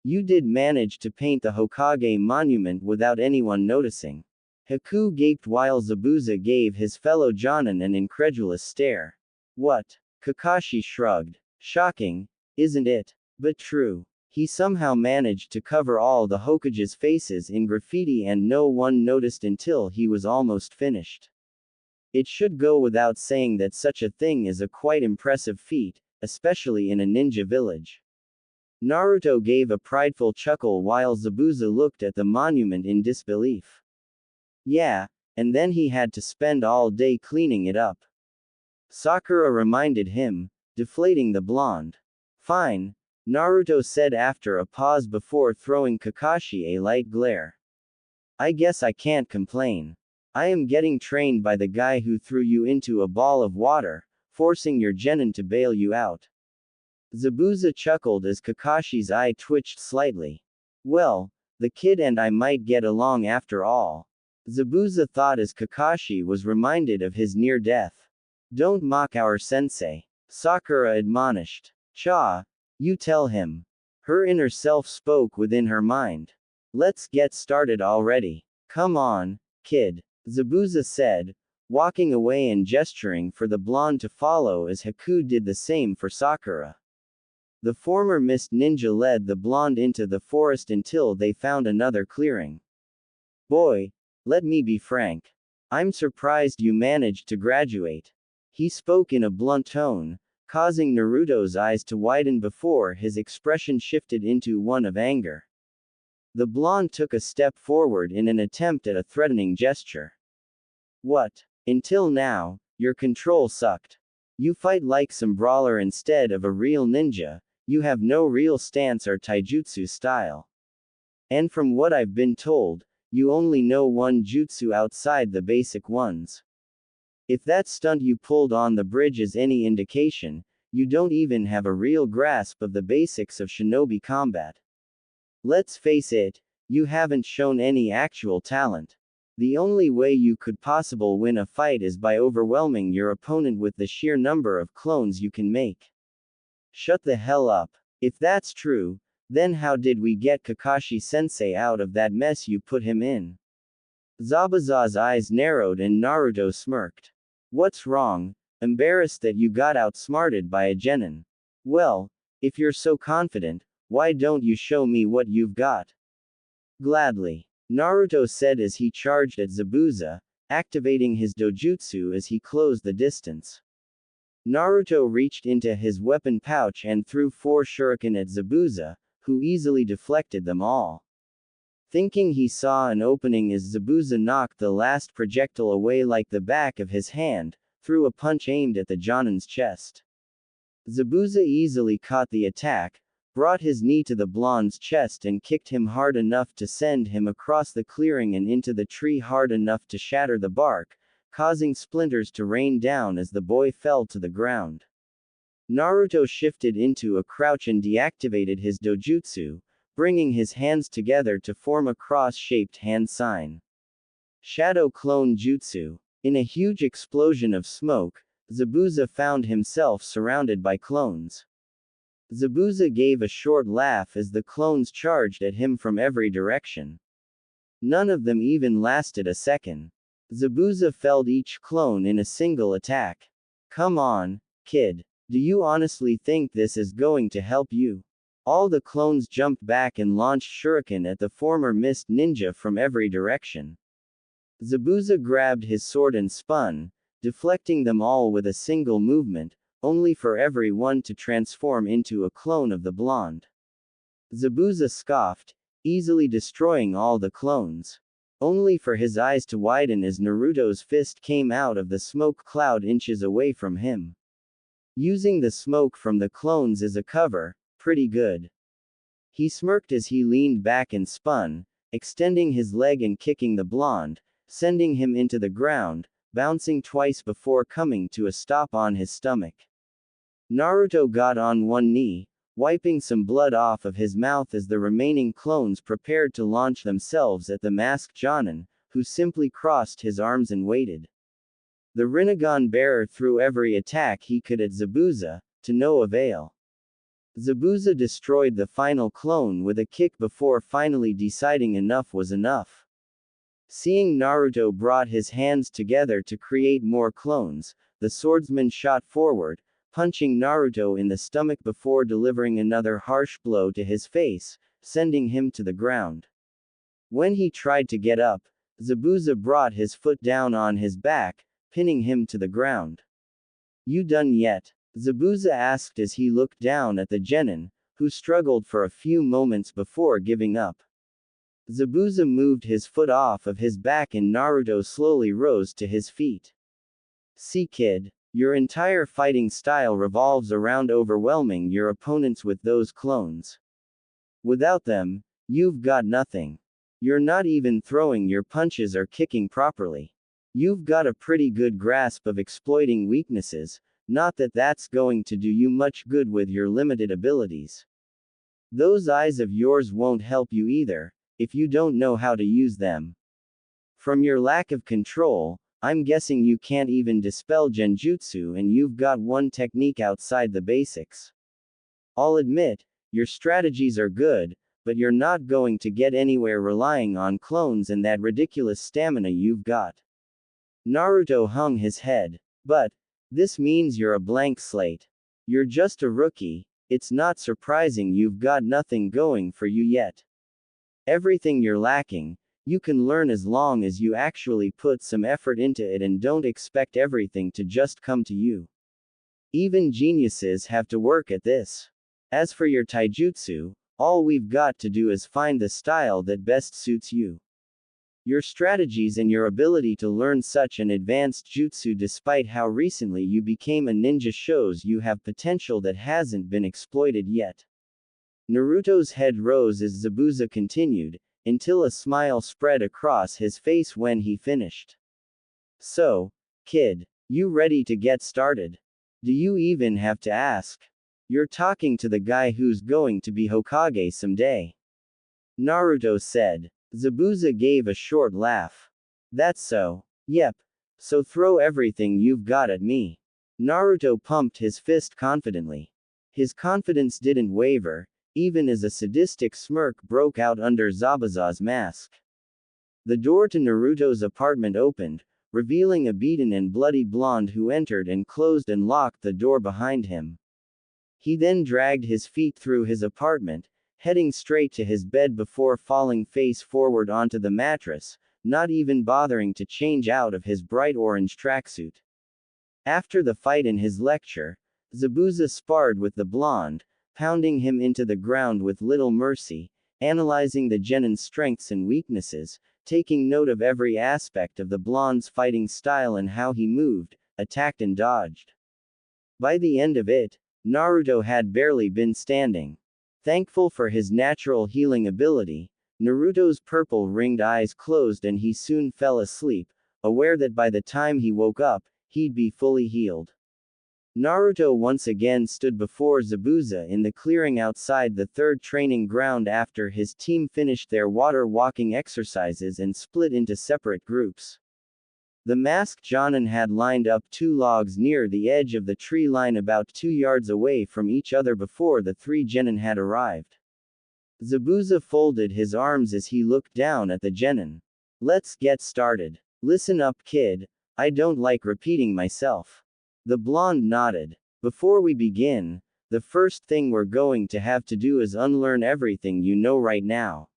You did manage to paint the Hokage monument without anyone noticing. Haku gaped while Zabuza gave his fellow Jonin an incredulous stare. What? Kakashi shrugged. Shocking, isn't it? But true. He somehow managed to cover all the Hokage's faces in graffiti and no one noticed until he was almost finished. It should go without saying that such a thing is a quite impressive feat, especially in a ninja village. Naruto gave a prideful chuckle while Zabuza looked at the monument in disbelief. Yeah, and then he had to spend all day cleaning it up. Sakura reminded him, deflating the blonde. Fine, Naruto said after a pause before throwing Kakashi a light glare. I guess I can't complain. I am getting trained by the guy who threw you into a ball of water, forcing your genin to bail you out. Zabuza chuckled as Kakashi's eye twitched slightly. Well, the kid and I might get along after all. Zabuza thought as Kakashi was reminded of his near death. Don't mock our sensei, Sakura admonished. Cha, you tell him. Her inner self spoke within her mind. Let's get started already. Come on, kid, Zabuza said, walking away and gesturing for the blonde to follow as Haku did the same for Sakura. The former mist ninja led the blonde into the forest until they found another clearing. Boy, let me be frank. I'm surprised you managed to graduate. He spoke in a blunt tone, causing Naruto's eyes to widen before his expression shifted into one of anger. The blonde took a step forward in an attempt at a threatening gesture. What? Until now, your control sucked. You fight like some brawler instead of a real ninja. You have no real stance or taijutsu style. And from what I've been told, you only know one jutsu outside the basic ones. If that stunt you pulled on the bridge is any indication, you don't even have a real grasp of the basics of shinobi combat. Let's face it, you haven't shown any actual talent. The only way you could possibly win a fight is by overwhelming your opponent with the sheer number of clones you can make. Shut the hell up. If that's true, then how did we get Kakashi-sensei out of that mess you put him in? Zabuza's eyes narrowed and Naruto smirked. What's wrong? Embarrassed that you got outsmarted by a genin. Well, if you're so confident, why don't you show me what you've got? Gladly, Naruto said as he charged at Zabuza, activating his dojutsu as he closed the distance. Naruto reached into his weapon pouch and threw 4 shuriken at Zabuza, who easily deflected them all. Thinking he saw an opening as Zabuza knocked the last projectile away like the back of his hand, threw a punch aimed at the Jonin's chest. Zabuza easily caught the attack, brought his knee to the blonde's chest and kicked him hard enough to send him across the clearing and into the tree hard enough to shatter the bark, causing splinters to rain down as the boy fell to the ground. Naruto shifted into a crouch and deactivated his dojutsu, bringing his hands together to form a cross-shaped hand sign. Shadow Clone Jutsu. In a huge explosion of smoke, Zabuza found himself surrounded by clones. Zabuza gave a short laugh as the clones charged at him from every direction. None of them even lasted a second. Zabuza felled each clone in a single attack. Come on, kid. Do you honestly think this is going to help you? All the clones jumped back and launched shuriken at the former mist ninja from every direction. Zabuza grabbed his sword and spun, deflecting them all with a single movement, only for every one to transform into a clone of the blonde. Zabuza scoffed, easily destroying all the clones. Only for his eyes to widen as Naruto's fist came out of the smoke cloud inches away from him. Using the smoke from the clones as a cover, pretty good. He smirked as he leaned back and spun, extending his leg and kicking the blonde, sending him into the ground, bouncing twice before coming to a stop on his stomach. Naruto got on one knee, wiping some blood off of his mouth as the remaining clones prepared to launch themselves at the masked Jonin, who simply crossed his arms and waited. The Rinnegan bearer threw every attack he could at Zabuza, to no avail. Zabuza destroyed the final clone with a kick before finally deciding enough was enough. Seeing Naruto brought his hands together to create more clones, the swordsman shot forward, punching Naruto in the stomach before delivering another harsh blow to his face, sending him to the ground. When he tried to get up, Zabuza brought his foot down on his back, pinning him to the ground. You done yet? Zabuza asked as he looked down at the genin, who struggled for a few moments before giving up. Zabuza moved his foot off of his back and Naruto slowly rose to his feet. See kid, your entire fighting style revolves around overwhelming your opponents with those clones. Without them, you've got nothing. You're not even throwing your punches or kicking properly. You've got a pretty good grasp of exploiting weaknesses, not that that's going to do you much good with your limited abilities. Those eyes of yours won't help you either, if you don't know how to use them. From your lack of control, I'm guessing you can't even dispel genjutsu and you've got one technique outside the basics. I'll admit, your strategies are good, but you're not going to get anywhere relying on clones and that ridiculous stamina you've got. Naruto hung his head. But, this means you're a blank slate. You're just a rookie, it's not surprising you've got nothing going for you yet. Everything you're lacking, you can learn as long as you actually put some effort into it and don't expect everything to just come to you. Even geniuses have to work at this. As for your taijutsu, all we've got to do is find the style that best suits you. Your strategies and your ability to learn such an advanced jutsu despite how recently you became a ninja shows you have potential that hasn't been exploited yet. Naruto's head rose as Zabuza continued, until a smile spread across his face when he finished. So, kid, you ready to get started? Do you even have to ask? You're talking to the guy who's going to be Hokage someday. Naruto said. Zabuza gave a short laugh. That's so. Yep. So throw everything you've got at me. Naruto pumped his fist confidently. His confidence didn't waver, even as a sadistic smirk broke out under Zabuza's mask. The door to Naruto's apartment opened, revealing a beaten and bloody blonde who entered and closed and locked the door behind him. He then dragged his feet through his apartment, heading straight to his bed before falling face forward onto the mattress, not even bothering to change out of his bright orange tracksuit. After the fight in his lecture, Zabuza sparred with the blonde, pounding him into the ground with little mercy, analyzing the genin's strengths and weaknesses, taking note of every aspect of the blonde's fighting style and how he moved, attacked and dodged. By the end of it, Naruto had barely been standing. Thankful for his natural healing ability, Naruto's purple-ringed eyes closed and he soon fell asleep, aware that by the time he woke up, he'd be fully healed. Naruto once again stood before Zabuza in the clearing outside the third training ground after his team finished their water-walking exercises and split into separate groups. The masked Jonin had lined up 2 logs near the edge of the tree line about 2 yards away from each other before the 3 genin had arrived. Zabuza folded his arms as he looked down at the genin. Let's get started. Listen up, kid. I don't like repeating myself. The blonde nodded. Before we begin, the first thing we're going to have to do is unlearn everything you know right now.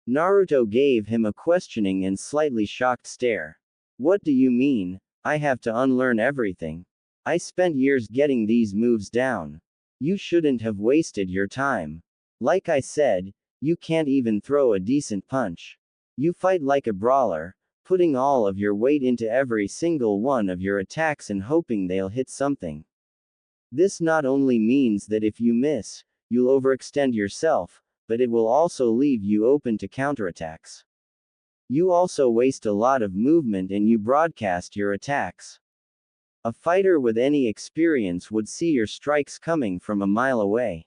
Naruto gave him a questioning and slightly shocked stare. What do you mean, I have to unlearn everything? I spent years getting these moves down. You shouldn't have wasted your time. Like I said, you can't even throw a decent punch. You fight like a brawler, putting all of your weight into every single one of your attacks and hoping they'll hit something. This not only means that if you miss, you'll overextend yourself, but it will also leave you open to counterattacks. You also waste a lot of movement and you broadcast your attacks. A fighter with any experience would see your strikes coming from a mile away.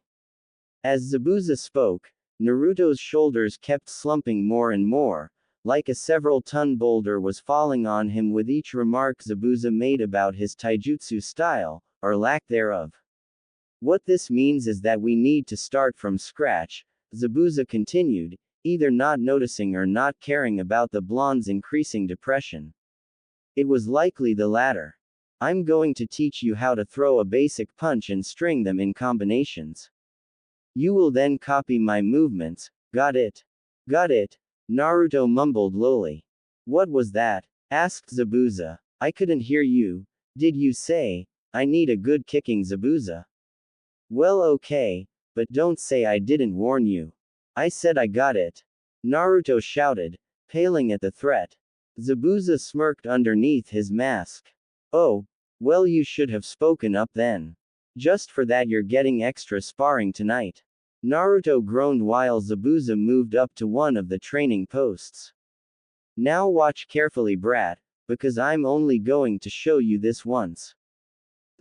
As Zabuza spoke, Naruto's shoulders kept slumping more and more, like a several-ton boulder was falling on him with each remark Zabuza made about his taijutsu style, or lack thereof. What this means is that we need to start from scratch, Zabuza continued, either not noticing or not caring about the blonde's increasing depression. It was likely the latter. I'm going to teach you how to throw a basic punch and string them in combinations. You will then copy my movements, got it? Got it? Naruto mumbled lowly. What was that? Asked Zabuza. I couldn't hear you. Did you say, I need a good kicking, Zabuza? Well, okay, but don't say I didn't warn you. I said I got it. Naruto shouted, paling at the threat. Zabuza smirked underneath his mask. Oh, well, you should have spoken up then. Just for that you're getting extra sparring tonight. Naruto groaned while Zabuza moved up to one of the training posts. Now watch carefully, brat, because I'm only going to show you this once.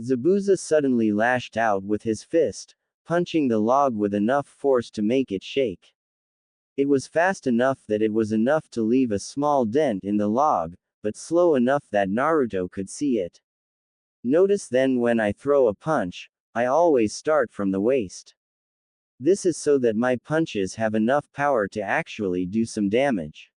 Zabuza suddenly lashed out with his fist, punching the log with enough force to make it shake. It was fast enough that it was enough to leave a small dent in the log, but slow enough that Naruto could see it. Notice then when I throw a punch, I always start from the waist. This is so that my punches have enough power to actually do some damage.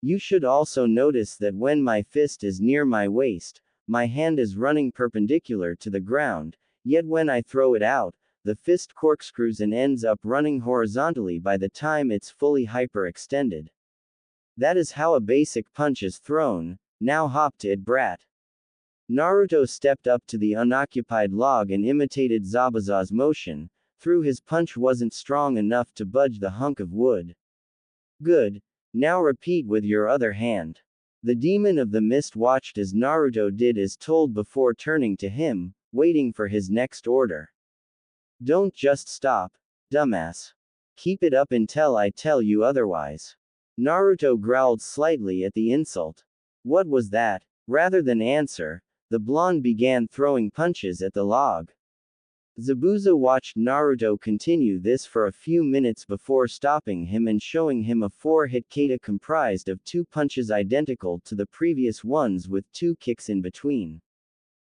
You should also notice that when my fist is near my waist, my hand is running perpendicular to the ground, yet when I throw it out, the fist corkscrews and ends up running horizontally by the time it's fully hyperextended. That is how a basic punch is thrown. Now hop to it, brat. Naruto stepped up to the unoccupied log and imitated Zabuza's motion, though his punch wasn't strong enough to budge the hunk of wood. Good. Now repeat with your other hand. The demon of the mist watched as Naruto did as told before turning to him, waiting for his next order. Don't just stop, dumbass. Keep it up until I tell you otherwise. Naruto growled slightly at the insult. What was that? Rather than answer, the blonde began throwing punches at the log. Zabuza watched Naruto continue this for a few minutes before stopping him and showing him a 4-hit kata comprised of 2 punches identical to the previous ones with 2 kicks in between.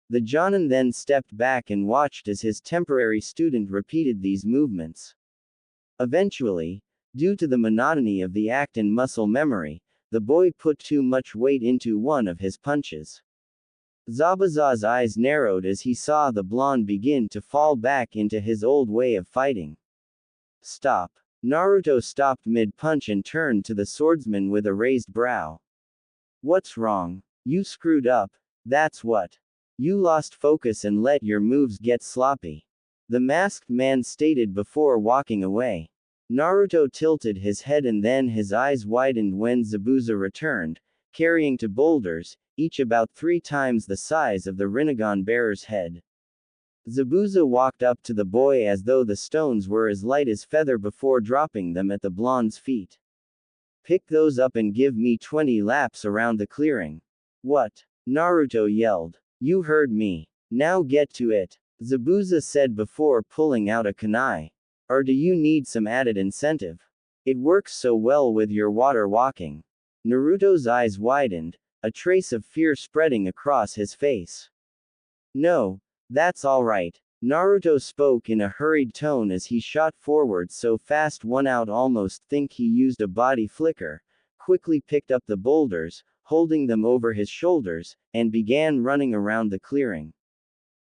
The Jonin then stepped back and watched as his temporary student repeated these movements. Eventually, due to the monotony of the act and muscle memory, the boy put too much weight into one of his punches. Zabuza's eyes narrowed as he saw the blonde begin to fall back into his old way of fighting. Stop. Naruto stopped mid-punch and turned to the swordsman with a raised brow. What's wrong? You screwed up, that's what. You lost focus and let your moves get sloppy. The masked man stated before walking away. Naruto tilted his head and then his eyes widened when Zabuza returned, carrying 2 boulders, each about 3 times the size of the Rinnegan bearer's head. Zabuza walked up to the boy as though the stones were as light as feather before dropping them at the blonde's feet. Pick those up and give me 20 laps around the clearing. What? Naruto yelled. You heard me. Now get to it, Zabuza said before pulling out a kunai. Or do you need some added incentive? It works so well with your water walking. Naruto's eyes widened, a trace of fear spreading across his face. No, that's all right. Naruto spoke in a hurried tone as he shot forward so fast one would almost think he used a body flicker, quickly picked up the boulders, holding them over his shoulders, and began running around the clearing.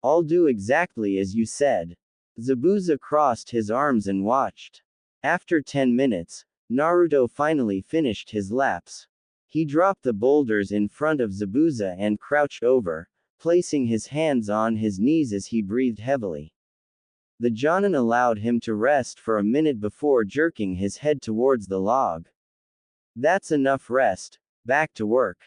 I'll do exactly as you said. Zabuza crossed his arms and watched. After 10 minutes, Naruto finally finished his laps. He dropped the boulders in front of Zabuza and crouched over, placing his hands on his knees as he breathed heavily. The Jonin allowed him to rest for a minute before jerking his head towards the log. That's enough rest, back to work.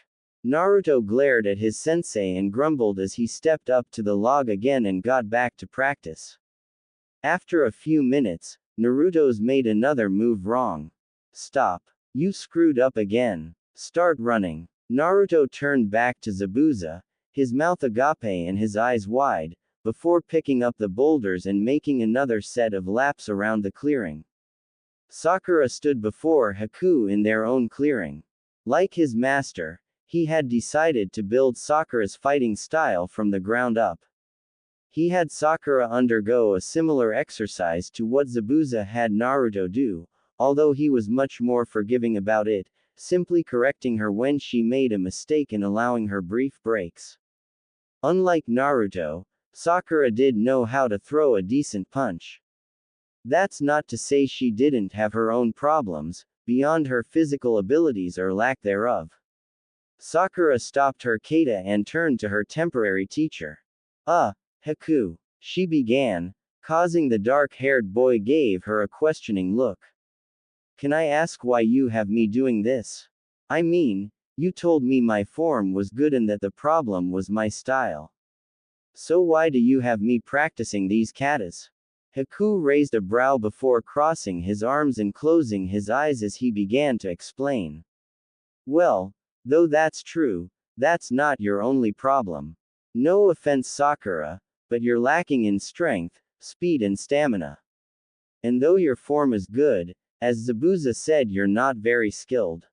Naruto glared at his sensei and grumbled as he stepped up to the log again and got back to practice. After a few minutes, Naruto's made another move wrong. Stop. You screwed up again. Start running. Naruto turned back to Zabuza, his mouth agape and his eyes wide, before picking up the boulders and making another set of laps around the clearing. Sakura stood before Haku in their own clearing. Like his master, he had decided to build Sakura's fighting style from the ground up. He had Sakura undergo a similar exercise to what Zabuza had Naruto do, although he was much more forgiving about it, simply correcting her when she made a mistake and allowing her brief breaks. Unlike Naruto, Sakura did know how to throw a decent punch. That's not to say she didn't have her own problems, beyond her physical abilities or lack thereof. Sakura stopped her kata and turned to her temporary teacher. Haku, she began, causing the dark-haired boy gave her a questioning look. Can I ask why you have me doing this? I mean, you told me my form was good and that the problem was my style. So why do you have me practicing these katas? Haku raised a brow before crossing his arms and closing his eyes as he began to explain. Well, though that's true, that's not your only problem. No offense, Sakura, but you're lacking in strength, speed and stamina. And though your form is good, as Zabuza said, you're not very skilled.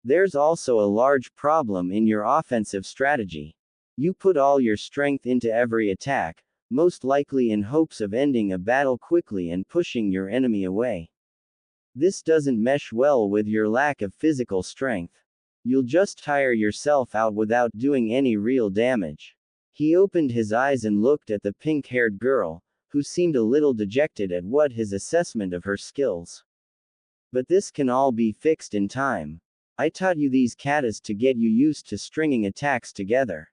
There's also a large problem in your offensive strategy. You put all your strength into every attack, most likely in hopes of ending a battle quickly and pushing your enemy away. This doesn't mesh well with your lack of physical strength. You'll just tire yourself out without doing any real damage. He opened his eyes and looked at the pink-haired girl, who seemed a little dejected at what his assessment of her skills. But this can all be fixed in time. I taught you these katas to get you used to stringing attacks together.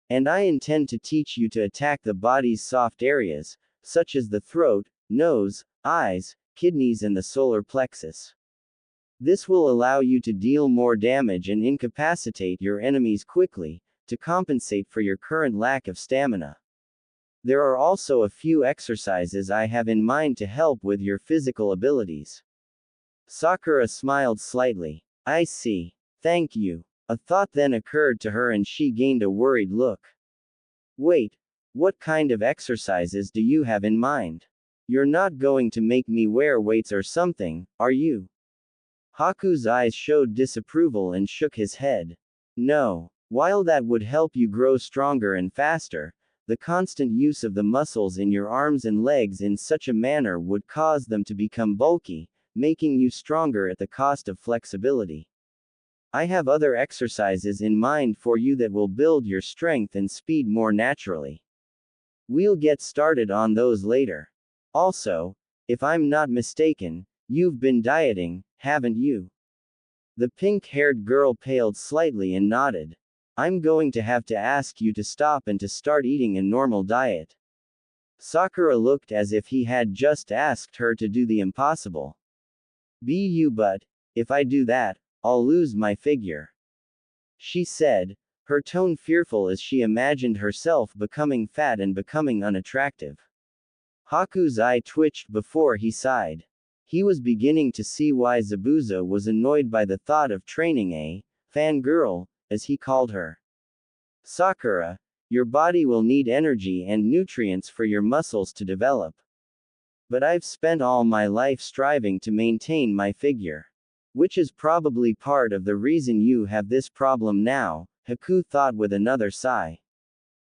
And I intend to teach you to attack the body's soft areas, such as the throat, nose, eyes, kidneys and the solar plexus. This will allow you to deal more damage and incapacitate your enemies quickly, to compensate for your current lack of stamina. There are also a few exercises I have in mind to help with your physical abilities. Sakura smiled slightly. I see. Thank you. A thought then occurred to her and she gained a worried look. Wait, what kind of exercises do you have in mind? You're not going to make me wear weights or something, are you? Haku's eyes showed disapproval and shook his head. No. While that would help you grow stronger and faster, the constant use of the muscles in your arms and legs in such a manner would cause them to become bulky, making you stronger at the cost of flexibility. I have other exercises in mind for you that will build your strength and speed more naturally. We'll get started on those later. Also, if I'm not mistaken, you've been dieting, haven't you? The pink-haired girl paled slightly and nodded. I'm going to have to ask you to stop and to start eating a normal diet. Sakura looked as if he had just asked her to do the impossible. But, if I do that, I'll lose my figure. She said, her tone fearful as she imagined herself becoming fat and becoming unattractive. Haku's eye twitched before he sighed. He was beginning to see why Zabuza was annoyed by the thought of training a fangirl, as he called her. Sakura, your body will need energy and nutrients for your muscles to develop. But I've spent all my life striving to maintain my figure. Which is probably part of the reason you have this problem now, Haku thought with another sigh.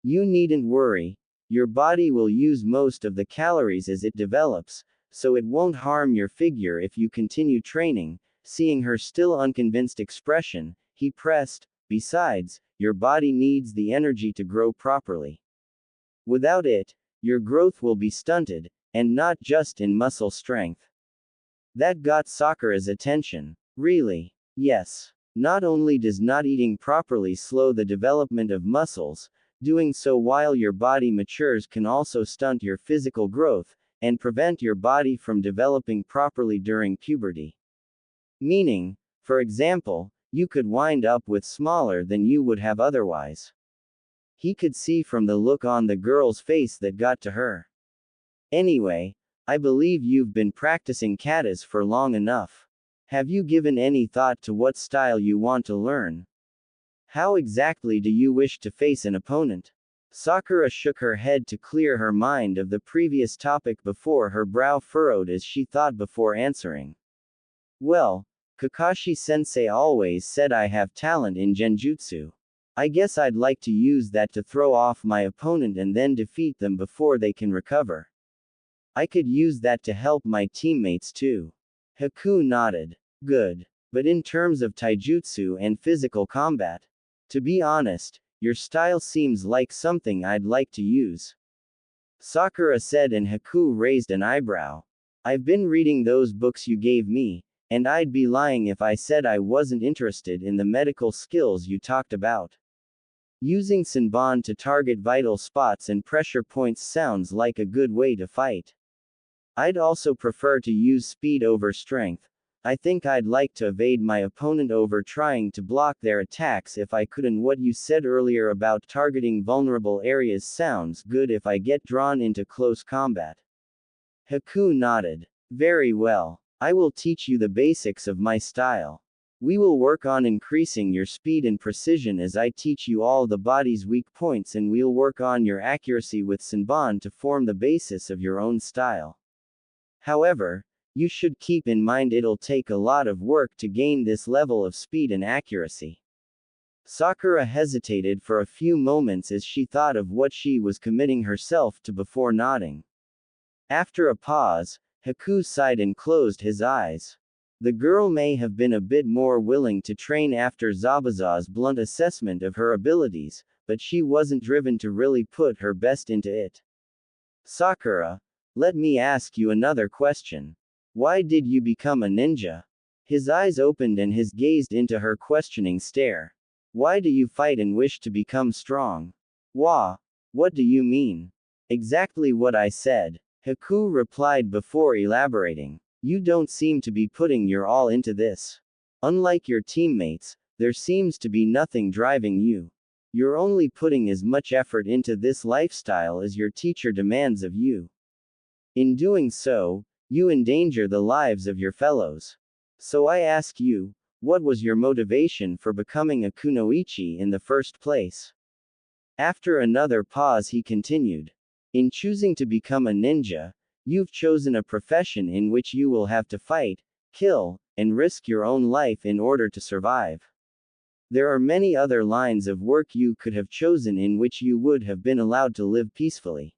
You needn't worry, your body will use most of the calories as it develops, so it won't harm your figure if you continue training. Seeing her still unconvinced expression, he pressed, besides, your body needs the energy to grow properly. Without it, your growth will be stunted, and not just in muscle strength. That got Sakura's attention. Really? Yes. Not only does not eating properly slow the development of muscles, doing so while your body matures can also stunt your physical growth, and prevent your body from developing properly during puberty. Meaning, for example, you could wind up with smaller than you would have otherwise. He could see from the look on the girl's face that got to her. Anyway, I believe you've been practicing katas for long enough. Have you given any thought to what style you want to learn? How exactly do you wish to face an opponent? Sakura shook her head to clear her mind of the previous topic before her brow furrowed as she thought before answering. Well, Kakashi-sensei always said I have talent in genjutsu. I guess I'd like to use that to throw off my opponent and then defeat them before they can recover. I could use that to help my teammates too. Haku nodded. Good. But in terms of taijutsu and physical combat, to be honest, your style seems like something I'd like to use. Sakura said, and Haku raised an eyebrow. I've been reading those books you gave me, and I'd be lying if I said I wasn't interested in the medical skills you talked about. Using Senbon to target vital spots and pressure points sounds like a good way to fight. I'd also prefer to use speed over strength. I think I'd like to evade my opponent over trying to block their attacks if I could, and what you said earlier about targeting vulnerable areas sounds good if I get drawn into close combat. Haku nodded. Very well. I will teach you the basics of my style. We will work on increasing your speed and precision as I teach you all the body's weak points, and we'll work on your accuracy with Senbon to form the basis of your own style. However, you should keep in mind it'll take a lot of work to gain this level of speed and accuracy. Sakura hesitated for a few moments as she thought of what she was committing herself to before nodding. After a pause, Haku sighed and closed his eyes. The girl may have been a bit more willing to train after Zabuza's blunt assessment of her abilities, but she wasn't driven to really put her best into it. Sakura, let me ask you another question. Why did you become a ninja? His eyes opened and his gazed into her questioning stare. Why do you fight and wish to become strong? What do you mean? Exactly what I said, Haku replied before elaborating. You don't seem to be putting your all into this. Unlike your teammates, there seems to be nothing driving you. You're only putting as much effort into this lifestyle as your teacher demands of you. In doing so, you endanger the lives of your fellows. So I ask you, what was your motivation for becoming a kunoichi in the first place? After another pause he continued. In choosing to become a ninja, you've chosen a profession in which you will have to fight, kill, and risk your own life in order to survive. There are many other lines of work you could have chosen in which you would have been allowed to live peacefully.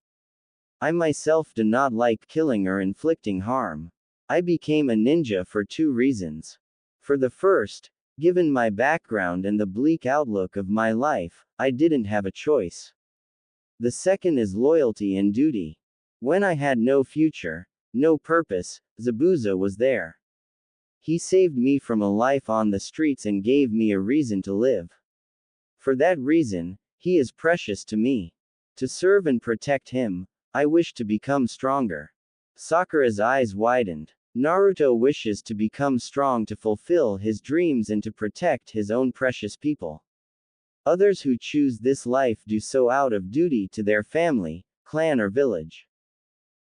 I myself do not like killing or inflicting harm. I became a ninja for two reasons. For the first, given my background and the bleak outlook of my life, I didn't have a choice. The second is loyalty and duty. When I had no future, no purpose, Zabuza was there. He saved me from a life on the streets and gave me a reason to live. For that reason, he is precious to me. To serve and protect him, I wish to become stronger. Sakura's eyes widened. Naruto wishes to become strong to fulfill his dreams and to protect his own precious people. Others who choose this life do so out of duty to their family, clan or village.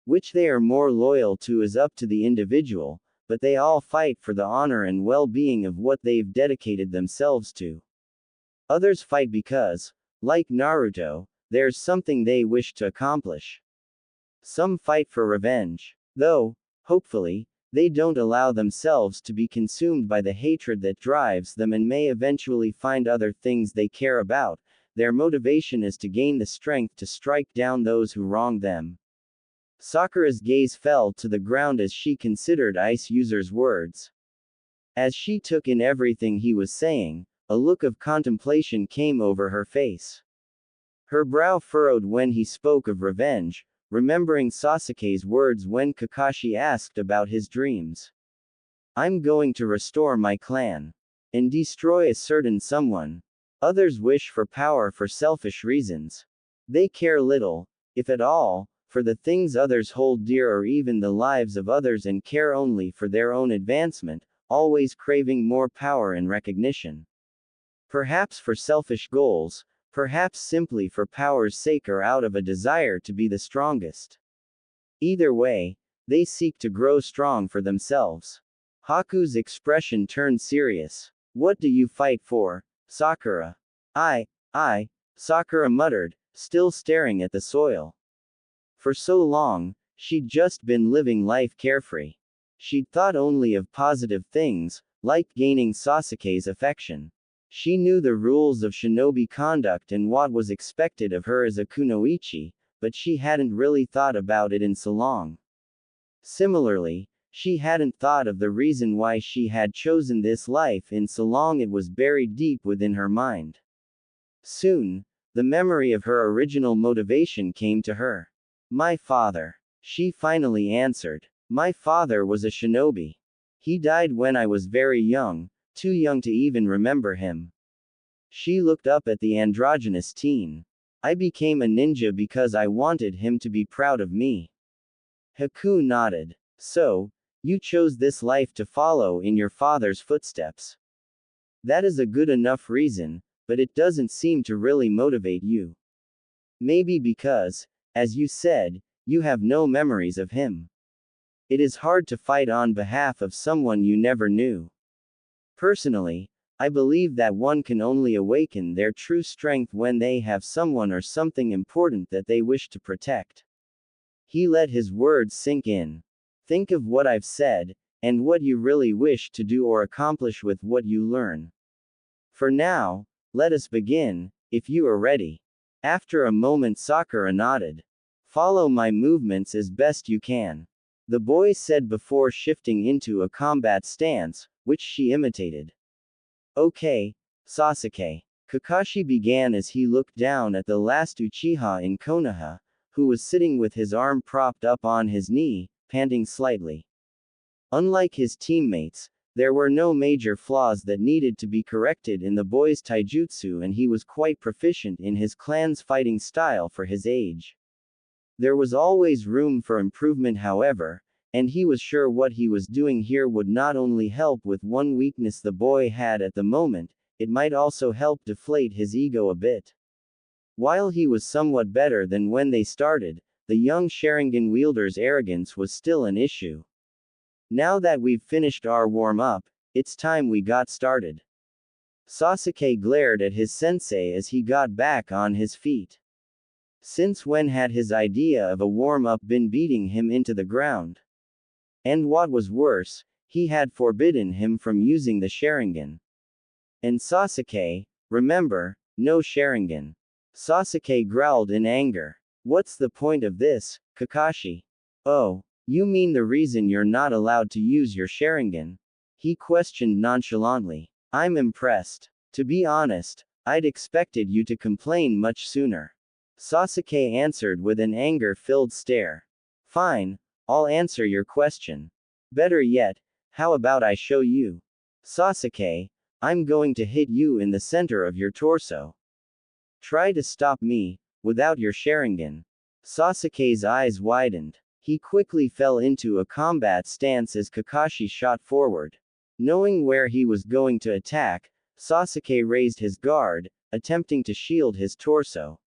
Which they are more loyal to is up to the individual, but they all fight for the honor and well-being of what they've dedicated themselves to. Others fight because, like Naruto, there's something they wish to accomplish. Some fight for revenge. Though, hopefully, they don't allow themselves to be consumed by the hatred that drives them and may eventually find other things they care about. Their motivation is to gain the strength to strike down those who wrong them. Sakura's gaze fell to the ground as she considered Ice User's words. As she took in everything he was saying, a look of contemplation came over her face. Her brow furrowed when he spoke of revenge, remembering Sasuke's words when Kakashi asked about his dreams. I'm going to restore my clan. And destroy a certain someone. Others wish for power for selfish reasons. They care little, if at all, for the things others hold dear or even the lives of others and care only for their own advancement, always craving more power and recognition. Perhaps for selfish goals, perhaps simply for power's sake or out of a desire to be the strongest. Either way, they seek to grow strong for themselves. Haku's expression turned serious. What do you fight for, Sakura? I, Sakura muttered, still staring at the soil. For so long, she'd just been living life carefree. She'd thought only of positive things, like gaining Sasuke's affection. She knew the rules of shinobi conduct and what was expected of her as a kunoichi, but she hadn't really thought about it in so long. Similarly, she hadn't thought of the reason why she had chosen this life in so long. It was buried deep within her mind. Soon, the memory of her original motivation came to her. My father. She finally answered. My father was a shinobi. He died when I was very young, too young to even remember him. She looked up at the androgynous teen. I became a ninja because I wanted him to be proud of me. Haku nodded. So, you chose this life to follow in your father's footsteps. That is a good enough reason, but it doesn't seem to really motivate you. Maybe because, as you said, you have no memories of him. It is hard to fight on behalf of someone you never knew. Personally, I believe that one can only awaken their true strength when they have someone or something important that they wish to protect. He let his words sink in. Think of what I've said, and what you really wish to do or accomplish with what you learn. For now, let us begin, if you are ready. After a moment Sakura nodded. Follow my movements as best you can. The boy said before shifting into a combat stance, which she imitated. Okay, Sasuke. Kakashi began as he looked down at the last Uchiha in Konoha, who was sitting with his arm propped up on his knee, panting slightly. Unlike his teammates, there were no major flaws that needed to be corrected in the boy's taijutsu, and he was quite proficient in his clan's fighting style for his age. There was always room for improvement, however, and he was sure what he was doing here would not only help with one weakness the boy had at the moment, it might also help deflate his ego a bit. While he was somewhat better than when they started, the young Sharingan wielder's arrogance was still an issue. Now that we've finished our warm-up, it's time we got started. Sasuke glared at his sensei as he got back on his feet. Since when had his idea of a warm-up been beating him into the ground? And what was worse, he had forbidden him from using the Sharingan. And Sasuke, remember, no Sharingan. Sasuke growled in anger. What's the point of this, Kakashi? Oh, you mean the reason you're not allowed to use your Sharingan? He questioned nonchalantly. I'm impressed. To be honest, I'd expected you to complain much sooner. Sasuke answered with an anger-filled stare. Fine, I'll answer your question. Better yet, how about I show you? Sasuke, I'm going to hit you in the center of your torso. Try to stop me, without your Sharingan. Sasuke's eyes widened. He quickly fell into a combat stance as Kakashi shot forward. Knowing where he was going to attack, Sasuke raised his guard, attempting to shield his torso.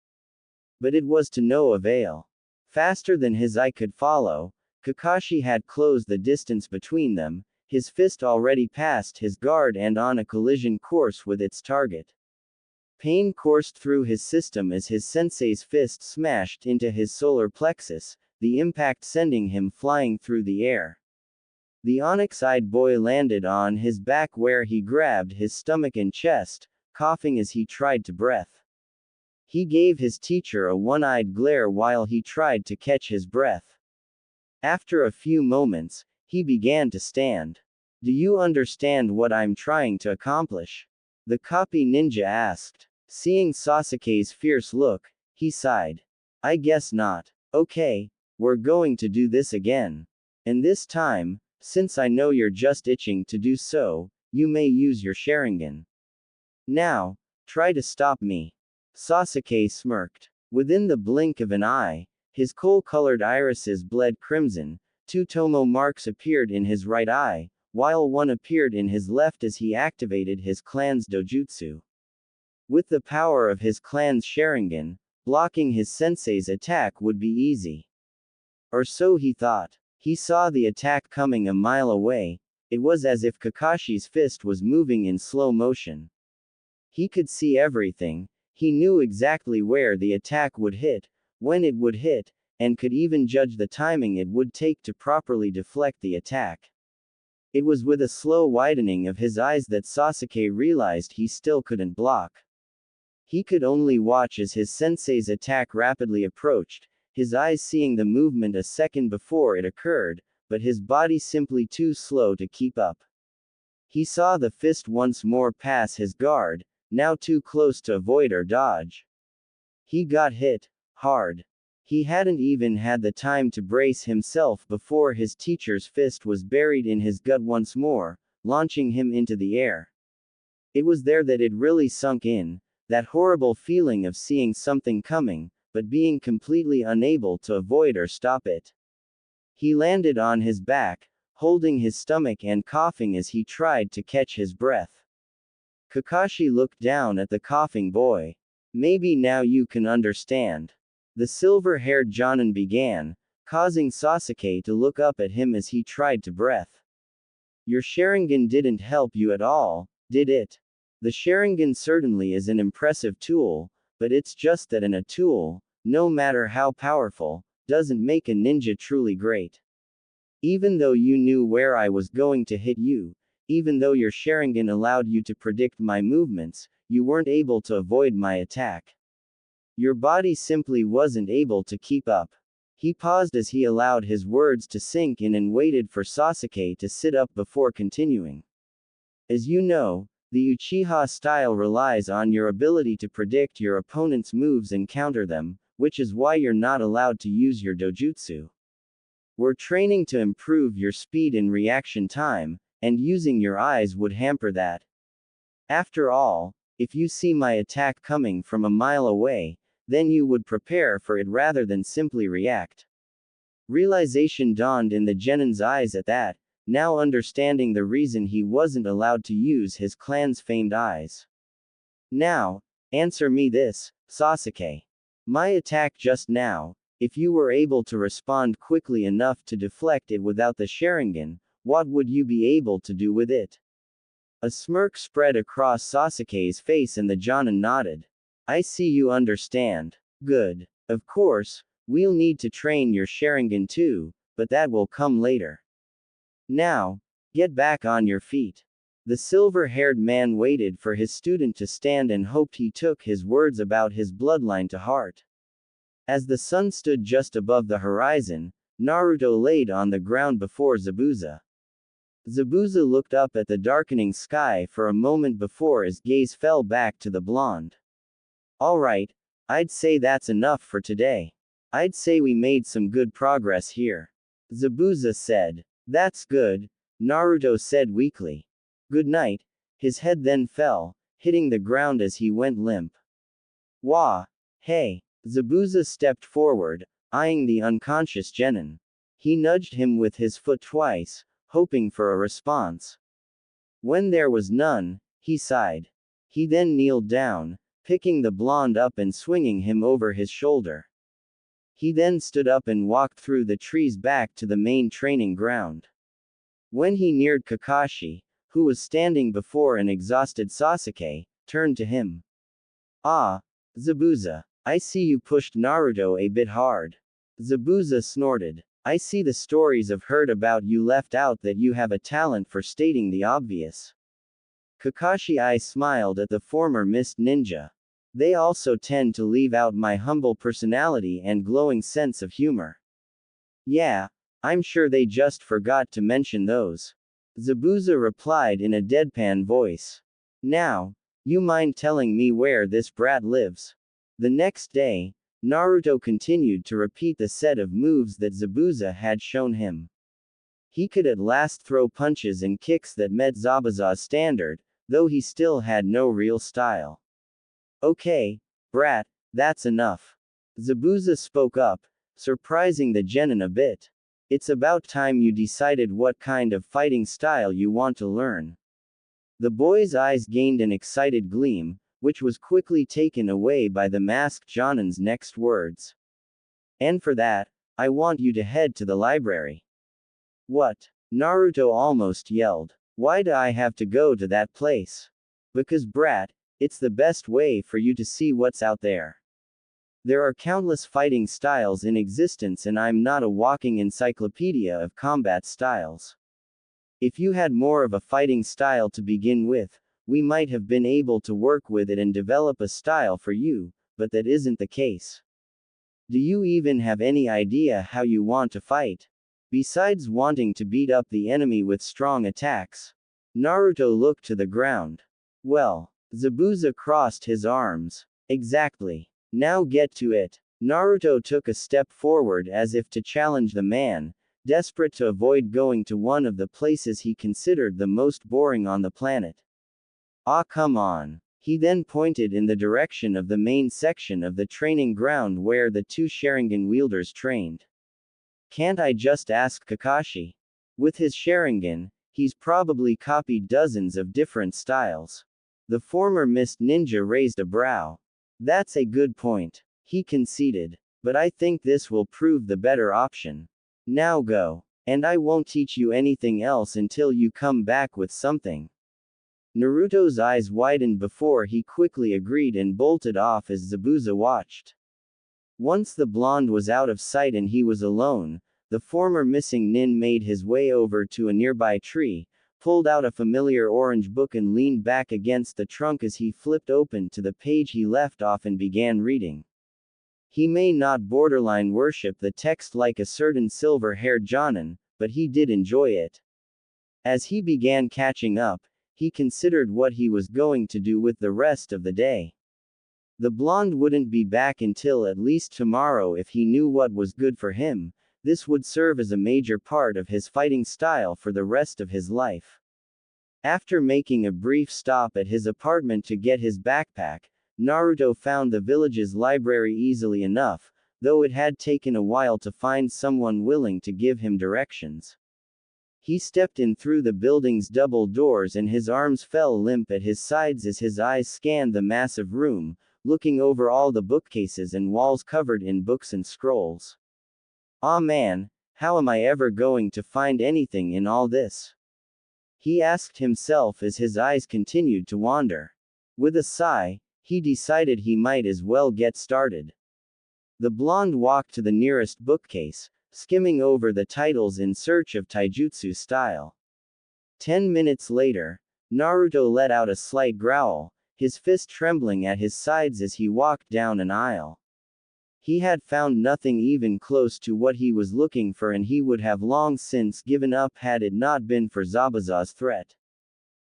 But it was to no avail. Faster than his eye could follow, Kakashi had closed the distance between them, his fist already past his guard and on a collision course with its target. Pain coursed through his system as his sensei's fist smashed into his solar plexus, the impact sending him flying through the air. The onyx-eyed boy landed on his back where he grabbed his stomach and chest, coughing as he tried to breathe. He gave his teacher a one-eyed glare while he tried to catch his breath. After a few moments, he began to stand. "Do you understand what I'm trying to accomplish?" the copy ninja asked. Seeing Sasuke's fierce look, he sighed. "I guess not. Okay, we're going to do this again. And this time, since I know you're just itching to do so, you may use your Sharingan. Now, try to stop me." Sasuke smirked. Within the blink of an eye, his coal-colored irises bled crimson, 2 tomo marks appeared in his right eye, while one appeared in his left as he activated his clan's dojutsu. With the power of his clan's Sharingan, blocking his sensei's attack would be easy. Or so he thought. He saw the attack coming a mile away. It was as if Kakashi's fist was moving in slow motion. He could see everything. He knew exactly where the attack would hit, when it would hit, and could even judge the timing it would take to properly deflect the attack. It was with a slow widening of his eyes that Sasuke realized he still couldn't block. He could only watch as his sensei's attack rapidly approached, his eyes seeing the movement a second before it occurred, but his body simply too slow to keep up. He saw the fist once more pass his guard, now too close to avoid or dodge. He got hit hard. He hadn't even had the time to brace himself before his teacher's fist was buried in his gut once more, launching him into the air. It was there that it really sunk in, that horrible feeling of seeing something coming, but being completely unable to avoid or stop it. He landed on his back, holding his stomach and coughing as he tried to catch his breath. Kakashi looked down at the coughing boy. "Maybe now you can understand," the silver-haired Jonin began, causing Sasuke to look up at him as he tried to breath. "Your Sharingan didn't help you at all, did it? The Sharingan certainly is an impressive tool, but it's just that a tool, no matter how powerful, doesn't make a ninja truly great. Even though you knew where I was going to hit you, even though your Sharingan allowed you to predict my movements, you weren't able to avoid my attack. Your body simply wasn't able to keep up." He paused as he allowed his words to sink in and waited for Sasuke to sit up before continuing. "As you know, the Uchiha style relies on your ability to predict your opponent's moves and counter them, which is why you're not allowed to use your dojutsu. We're training to improve your speed and reaction time, and using your eyes would hamper that. After all, if you see my attack coming from a mile away, then you would prepare for it rather than simply react." Realization dawned in the genin's eyes at that, now understanding the reason he wasn't allowed to use his clan's famed eyes. "Now, answer me this, Sasuke. My attack just now, if you were able to respond quickly enough to deflect it without the Sharingan, what would you be able to do with it?" A smirk spread across Sasuke's face and the Jonin nodded. "I see you understand. Good. Of course, we'll need to train your Sharingan too, but that will come later. Now, get back on your feet." The silver-haired man waited for his student to stand and hoped he took his words about his bloodline to heart. As the sun stood just above the horizon, Naruto laid on the ground before Zabuza. Zabuza looked up at the darkening sky for a moment before his gaze fell back to the blonde. "All right, I'd say that's enough for today. I'd say we made some good progress here," Zabuza said. "That's good," Naruto said weakly. "Good night." His head then fell, hitting the ground as he went limp. "Wah! Hey!" Zabuza stepped forward, eyeing the unconscious genin. He nudged him with his foot twice, hoping for a response. When there was none, he sighed. He then kneeled down, picking the blonde up and swinging him over his shoulder. He then stood up and walked through the trees back to the main training ground. When he neared Kakashi, who was standing before an exhausted Sasuke, turned to him. "Ah, Zabuza. I see you pushed Naruto a bit hard." Zabuza snorted. "I see the stories I've heard about you left out that you have a talent for stating the obvious." Kakashi smiled at the former mist ninja. "They also tend to leave out my humble personality and glowing sense of humor." "Yeah, I'm sure they just forgot to mention those." Zabuza replied in a deadpan voice. "Now, you mind telling me where this brat lives?" The next day, Naruto continued to repeat the set of moves that Zabuza had shown him. He could at last throw punches and kicks that met Zabuza's standard, though he still had no real style. "Okay, brat, that's enough." Zabuza spoke up, surprising the genin a bit. "It's about time you decided what kind of fighting style you want to learn." The boy's eyes gained an excited gleam, which was quickly taken away by the masked Jonin's next words. "And for that, I want you to head to the library." "What?" Naruto almost yelled. "Why do I have to go to that place?" "Because brat, it's the best way for you to see what's out there. There are countless fighting styles in existence and I'm not a walking encyclopedia of combat styles. If you had more of a fighting style to begin with, we might have been able to work with it and develop a style for you, but that isn't the case. Do you even have any idea how you want to fight? Besides wanting to beat up the enemy with strong attacks?" Naruto looked to the ground. "Well," Zabuza crossed his arms. "Exactly. Now get to it." Naruto took a step forward as if to challenge the man, desperate to avoid going to one of the places he considered the most boring on the planet. "Ah, come on." He then pointed in the direction of the main section of the training ground where the two Sharingan wielders trained. "Can't I just ask Kakashi? With his Sharingan, he's probably copied dozens of different styles." The former mist ninja raised a brow. "That's a good point," he conceded. "But I think this will prove the better option. Now go. And I won't teach you anything else until you come back with something." Naruto's eyes widened before he quickly agreed and bolted off as Zabuza watched. Once the blonde was out of sight and he was alone, the former missing nin made his way over to a nearby tree, pulled out a familiar orange book and leaned back against the trunk as he flipped open to the page he left off and began reading. He may not borderline worship the text like a certain silver-haired Jonin, but he did enjoy it. As he began catching up, he considered what he was going to do with the rest of the day. The blonde wouldn't be back until at least tomorrow if he knew what was good for him. This would serve as a major part of his fighting style for the rest of his life. After making a brief stop at his apartment to get his backpack, Naruto found the village's library easily enough, though it had taken a while to find someone willing to give him directions. He stepped in through the building's double doors and his arms fell limp at his sides as his eyes scanned the massive room, looking over all the bookcases and walls covered in books and scrolls. "Aw man, how am I ever going to find anything in all this?" he asked himself as his eyes continued to wander. With a sigh, he decided he might as well get started. The blonde walked to the nearest bookcase, skimming over the titles in search of taijutsu style. 10 minutes later, Naruto let out a slight growl, his fist trembling at his sides as he walked down an aisle. He had found nothing even close to what he was looking for and he would have long since given up had it not been for Zabuza's threat.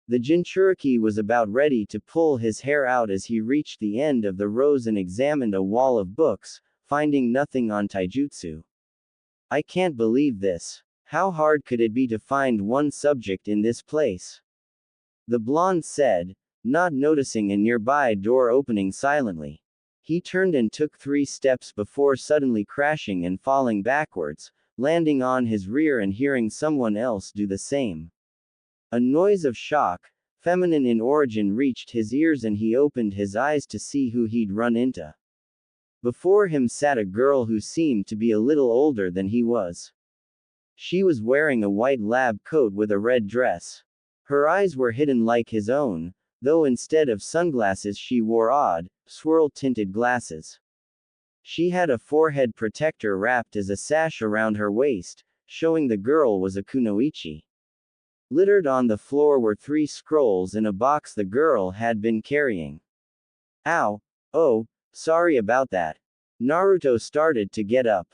The Jinchuriki was about ready to pull his hair out as he reached the end of the rows and examined a wall of books, finding nothing on taijutsu. "I can't believe this. How hard could it be to find one subject in this place?" the blonde said, not noticing a nearby door opening silently. He turned and took 3 steps before suddenly crashing and falling backwards, landing on his rear and hearing someone else do the same. A noise of shock, feminine in origin, reached his ears, and he opened his eyes to see who he'd run into. Before him sat a girl who seemed to be a little older than he was. She was wearing a white lab coat with a red dress. Her eyes were hidden like his own, though instead of sunglasses she wore odd, swirl-tinted glasses. She had a forehead protector wrapped as a sash around her waist, showing the girl was a kunoichi. Littered on the floor were 3 scrolls in a box the girl had been carrying. Ow! Oh, sorry about that. Naruto started to get up.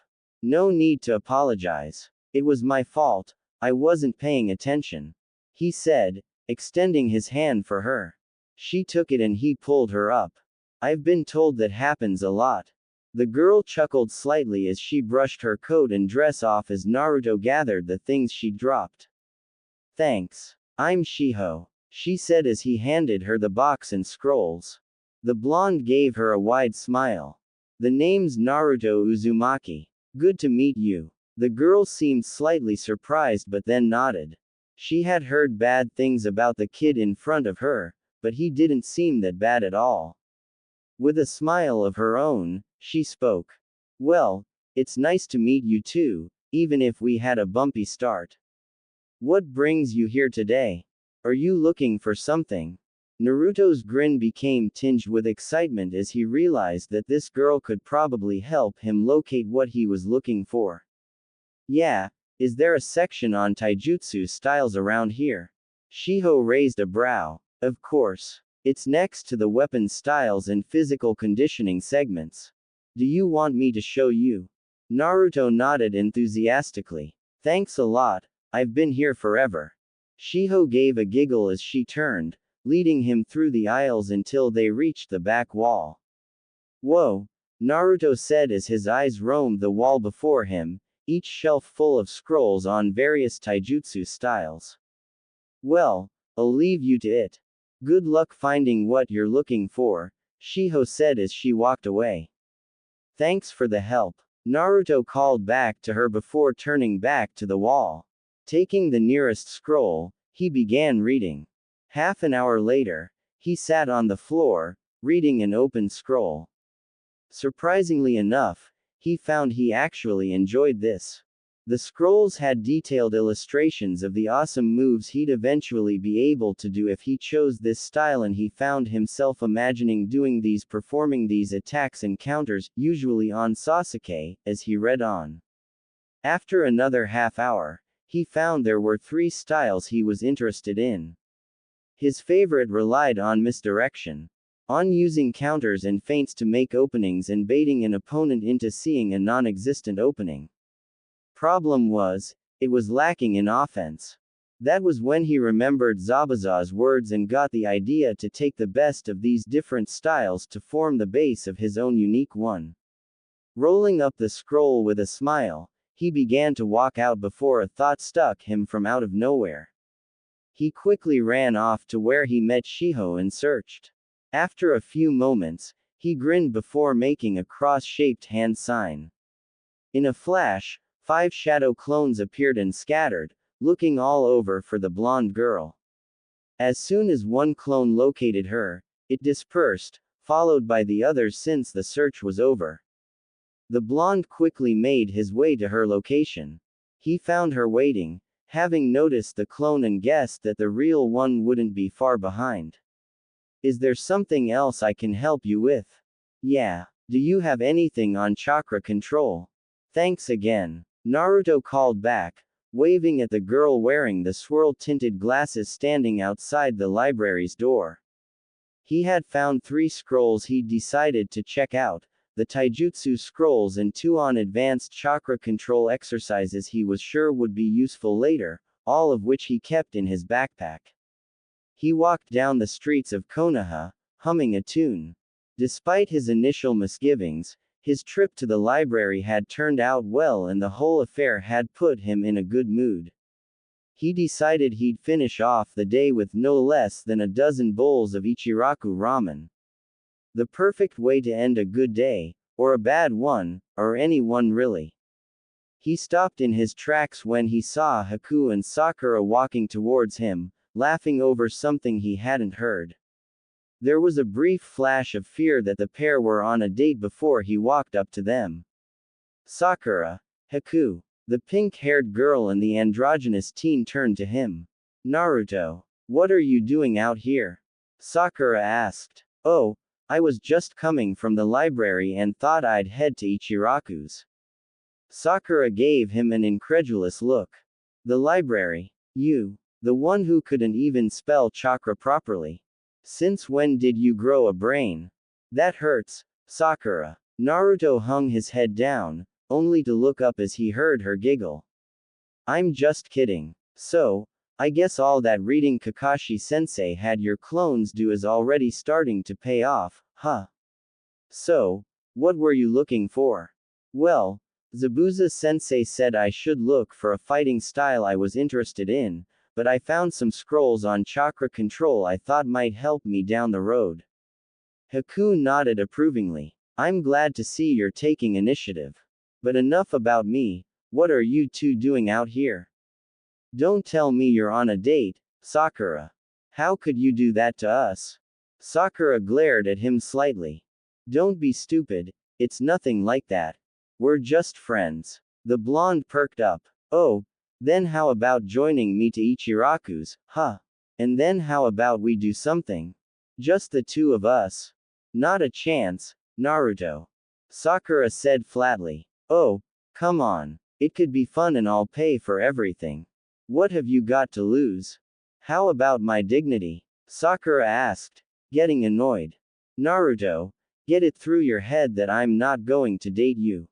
No need to apologize. It was my fault, I wasn't paying attention, he said, extending his hand for her. She took it and he pulled her up. I've been told that happens a lot. The girl chuckled slightly as she brushed her coat and dress off as Naruto gathered the things she dropped. Thanks. I'm Shiho, she said as he handed her the box and scrolls. The blonde gave her a wide smile. The name's Naruto Uzumaki. Good to meet you. The girl seemed slightly surprised but then nodded. She had heard bad things about the kid in front of her, but he didn't seem that bad at all. With a smile of her own, she spoke. Well, it's nice to meet you too, even if we had a bumpy start. What brings you here today? Are you looking for something? Naruto's grin became tinged with excitement as he realized that this girl could probably help him locate what he was looking for. Yeah, is there a section on taijutsu styles around here? Shiho raised a brow. Of course. It's next to the weapon styles and physical conditioning segments. Do you want me to show you? Naruto nodded enthusiastically. Thanks a lot, I've been here forever. Shiho gave a giggle as she turned, leading him through the aisles until they reached the back wall. Whoa, Naruto said as his eyes roamed the wall before him, each shelf full of scrolls on various taijutsu styles. Well, I'll leave you to it. Good luck finding what you're looking for, Shiho said as she walked away. Thanks for the help, Naruto called back to her before turning back to the wall. Taking the nearest scroll, he began reading. Half an hour later, he sat on the floor, reading an open scroll. Surprisingly enough, he found he actually enjoyed this. The scrolls had detailed illustrations of the awesome moves he'd eventually be able to do if he chose this style, and he found himself imagining performing these attacks and counters, usually on Sasuke, as he read on. After another half hour, he found there were 3 styles he was interested in. His favorite relied on misdirection. On using counters and feints to make openings and baiting an opponent into seeing a non-existent opening. Problem was, it was lacking in offense. That was when he remembered Zabuza's words and got the idea to take the best of these different styles to form the base of his own unique one. Rolling up the scroll with a smile, he began to walk out before a thought struck him from out of nowhere. He quickly ran off to where he met Shiho and searched. After a few moments, he grinned before making a cross-shaped hand sign. In a flash, 5 shadow clones appeared and scattered, looking all over for the blonde girl. As soon as one clone located her, it dispersed, followed by the others since the search was over. The blonde quickly made his way to her location. He found her waiting, having noticed the clone and guessed that the real one wouldn't be far behind. Is there something else I can help you with? Yeah. Do you have anything on chakra control? Thanks again. Naruto called back, waving at the girl wearing the swirl-tinted glasses standing outside the library's door. He had found 3 scrolls he'd decided to check out, the taijutsu scrolls and 2 on advanced chakra control exercises he was sure would be useful later, all of which he kept in his backpack. He walked down the streets of Konoha, humming a tune. Despite his initial misgivings, his trip to the library had turned out well and the whole affair had put him in a good mood. He decided he'd finish off the day with no less than a dozen bowls of Ichiraku ramen. The perfect way to end a good day, or a bad one, or any one really. He stopped in his tracks when he saw Haku and Sakura walking towards him, laughing over something he hadn't heard. There was a brief flash of fear that the pair were on a date before he walked up to them. Sakura, Haku. The pink-haired girl and the androgynous teen turned to him. Naruto, what are you doing out here? Sakura asked. Oh, I was just coming from the library and thought I'd head to Ichiraku's. Sakura gave him an incredulous look. The library? You? The one who couldn't even spell chakra properly? Since when did you grow a brain? That hurts, Sakura. Naruto hung his head down, only to look up as he heard her giggle. I'm just kidding. So, I guess all that reading Kakashi-sensei had your clones do is already starting to pay off, huh? So, what were you looking for? Well, Zabuza-sensei said I should look for a fighting style I was interested in, but I found some scrolls on chakra control I thought might help me down the road. Haku nodded approvingly. I'm glad to see you're taking initiative. But enough about me, what are you two doing out here? Don't tell me you're on a date, Sakura. How could you do that to us? Sakura glared at him slightly. Don't be stupid, it's nothing like that. We're just friends. The blonde perked up. Oh, then how about joining me to Ichiraku's, huh? And then how about we do something? Just the two of us? Not a chance, Naruto. Sakura said flatly. Oh, come on. It could be fun and I'll pay for everything. What have you got to lose? How about my dignity? Sakura asked, getting annoyed. Naruto, get it through your head that I'm not going to date you.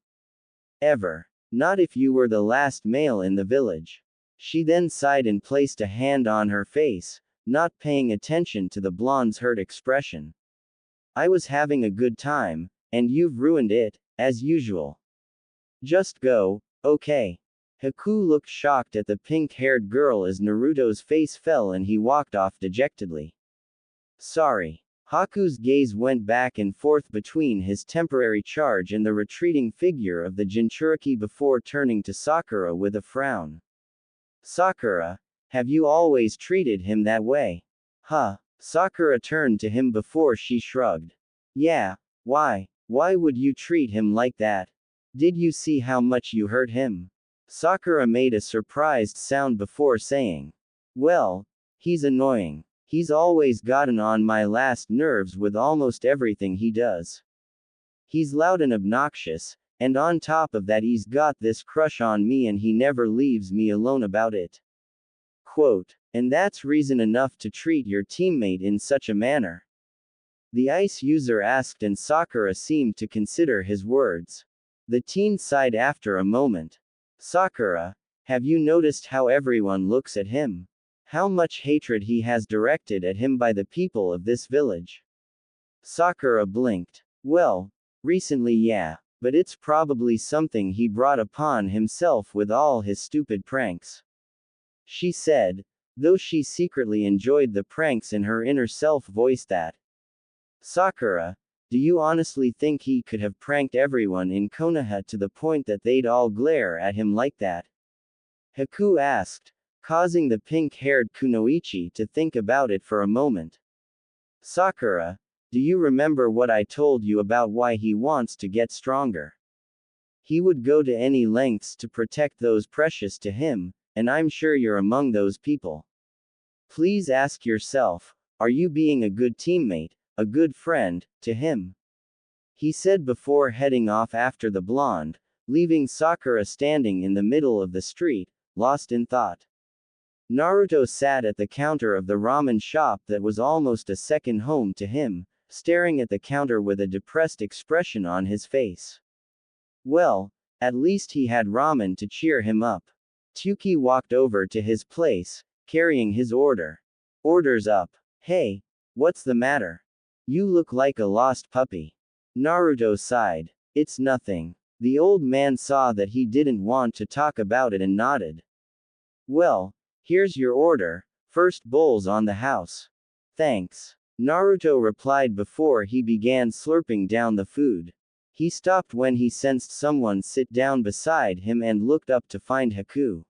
Ever. Not if you were the last male in the village. She then sighed and placed a hand on her face, not paying attention to the blonde's hurt expression. I was having a good time, and you've ruined it, as usual. Just go, okay. Haku looked shocked at the pink-haired girl as Naruto's face fell and he walked off dejectedly. Sorry. Haku's gaze went back and forth between his temporary charge and the retreating figure of the Jinchuriki before turning to Sakura with a frown. Sakura, have you always treated him that way? Huh? Sakura turned to him before she shrugged. Yeah, why? Why would you treat him like that? Did you see how much you hurt him? Sakura made a surprised sound before saying. Well, he's annoying. He's always gotten on my last nerves with almost everything he does. He's loud and obnoxious, and on top of that he's got this crush on me and he never leaves me alone about it. Quote, and that's reason enough to treat your teammate in such a manner. The ice user asked and Sakura seemed to consider his words. The teen sighed after a moment. Sakura, have you noticed how everyone looks at him? How much hatred he has directed at him by the people of this village? Sakura blinked. Well, recently yeah, but it's probably something he brought upon himself with all his stupid pranks. She said, though she secretly enjoyed the pranks and her inner self voiced that. Sakura, do you honestly think he could have pranked everyone in Konoha to the point that they'd all glare at him like that? Haku asked, causing the pink-haired kunoichi to think about it for a moment. Sakura, do you remember what I told you about why he wants to get stronger? He would go to any lengths to protect those precious to him, and I'm sure you're among those people. Please ask yourself, are you being a good teammate, a good friend, to him? He said before heading off after the blonde, leaving Sakura standing in the middle of the street, lost in thought. Naruto sat at the counter of the ramen shop that was almost a second home to him, staring at the counter with a depressed expression on his face. Well, at least he had ramen to cheer him up. Tuki walked over to his place, carrying his order. Order's up. Hey, what's the matter? You look like a lost puppy. Naruto sighed. It's nothing. The old man saw that he didn't want to talk about it and nodded. Well, here's your order, first bowls on the house. Thanks. Naruto replied before he began slurping down the food. He stopped when he sensed someone sit down beside him and looked up to find Haku.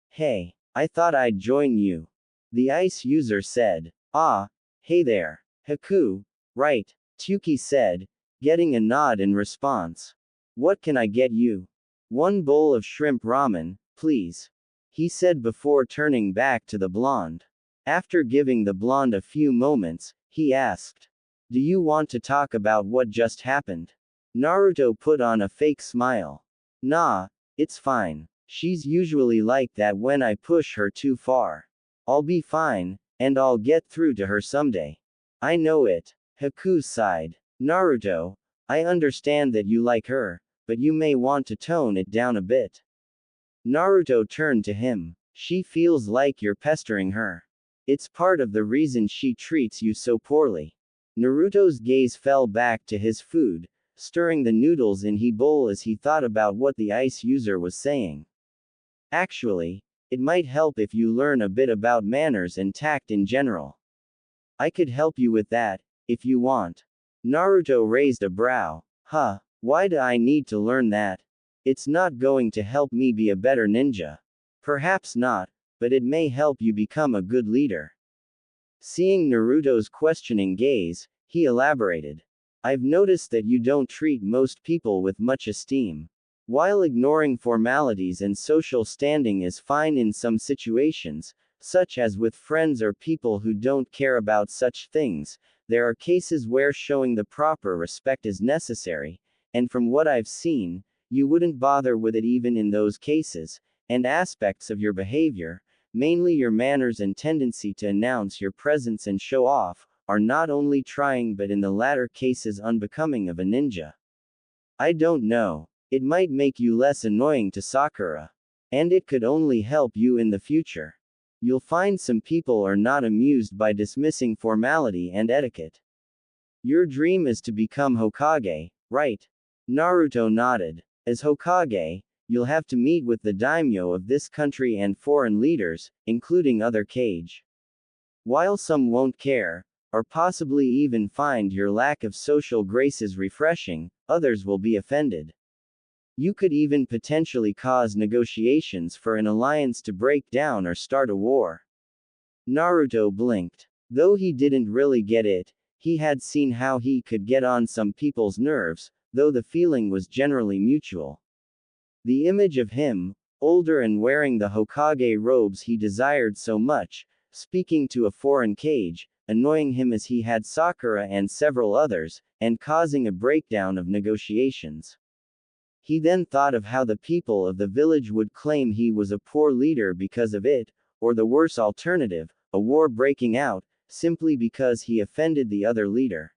Hey, I thought I'd join you. The ice user said. Ah, hey there. Haku. Right. Tuki said, getting a nod in response. What can I get you? One bowl of shrimp ramen, please. He said before turning back to the blonde. After giving the blonde a few moments, he asked. Do you want to talk about what just happened? Naruto put on a fake smile. Nah, it's fine. She's usually like that when I push her too far. I'll be fine, and I'll get through to her someday. I know it. Haku sighed. Naruto, I understand that you like her, but you may want to tone it down a bit. Naruto turned to him. She feels like you're pestering her. It's part of the reason she treats you so poorly. Naruto's gaze fell back to his food, stirring the noodles in his bowl as he thought about what the ice user was saying. Actually, it might help if you learn a bit about manners and tact in general. I could help you with that, if you want. Naruto raised a brow. Huh, why do I need to learn that? It's not going to help me be a better ninja. Perhaps not, but it may help you become a good leader. Seeing Naruto's questioning gaze, he elaborated. I've noticed that you don't treat most people with much esteem. While ignoring formalities and social standing is fine in some situations, such as with friends or people who don't care about such things, there are cases where showing the proper respect is necessary, and from what I've seen, you wouldn't bother with it even in those cases, and aspects of your behavior, mainly your manners and tendency to announce your presence and show off, are not only trying but in the latter cases unbecoming of a ninja. I don't know. It might make you less annoying to Sakura. And it could only help you in the future. You'll find some people are not amused by dismissing formality and etiquette. Your dream is to become Hokage, right? Naruto nodded. As Hokage, you'll have to meet with the daimyo of this country and foreign leaders, including other Kage. While some won't care, or possibly even find your lack of social graces refreshing, others will be offended. You could even potentially cause negotiations for an alliance to break down or start a war. Naruto blinked. Though he didn't really get it, he had seen how he could get on some people's nerves, though the feeling was generally mutual. The image of him, older and wearing the Hokage robes he desired so much, speaking to a foreign Kage, annoying him as he had Sakura and several others, and causing a breakdown of negotiations. He then thought of how the people of the village would claim he was a poor leader because of it, or the worse alternative, a war breaking out, simply because he offended the other leader.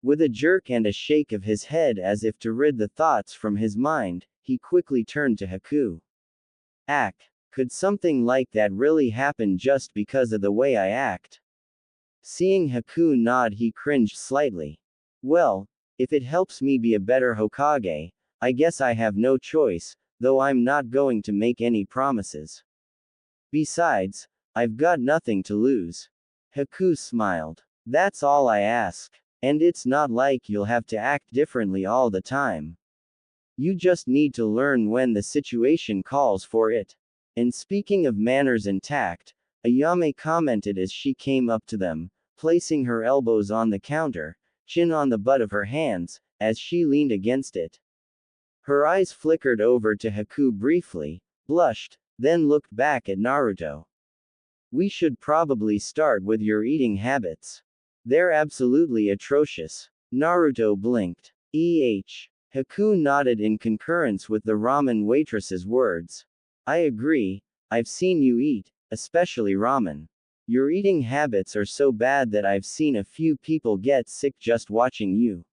With a jerk and a shake of his head as if to rid the thoughts from his mind, he quickly turned to Haku. Could something like that really happen just because of the way I act? Seeing Haku nod, he cringed slightly. Well, if it helps me be a better Hokage, I guess I have no choice, though I'm not going to make any promises. Besides, I've got nothing to lose. Haku smiled. That's all I ask. And it's not like you'll have to act differently all the time. You just need to learn when the situation calls for it. And speaking of manners and tact, Ayame commented as she came up to them, placing her elbows on the counter, chin on the butt of her hands, as she leaned against it. Her eyes flickered over to Haku briefly, blushed, then looked back at Naruto. We should probably start with your eating habits. They're absolutely atrocious. Naruto blinked. Haku nodded in concurrence with the ramen waitress's words. I agree, I've seen you eat, especially ramen. Your eating habits are so bad that I've seen a few people get sick just watching you.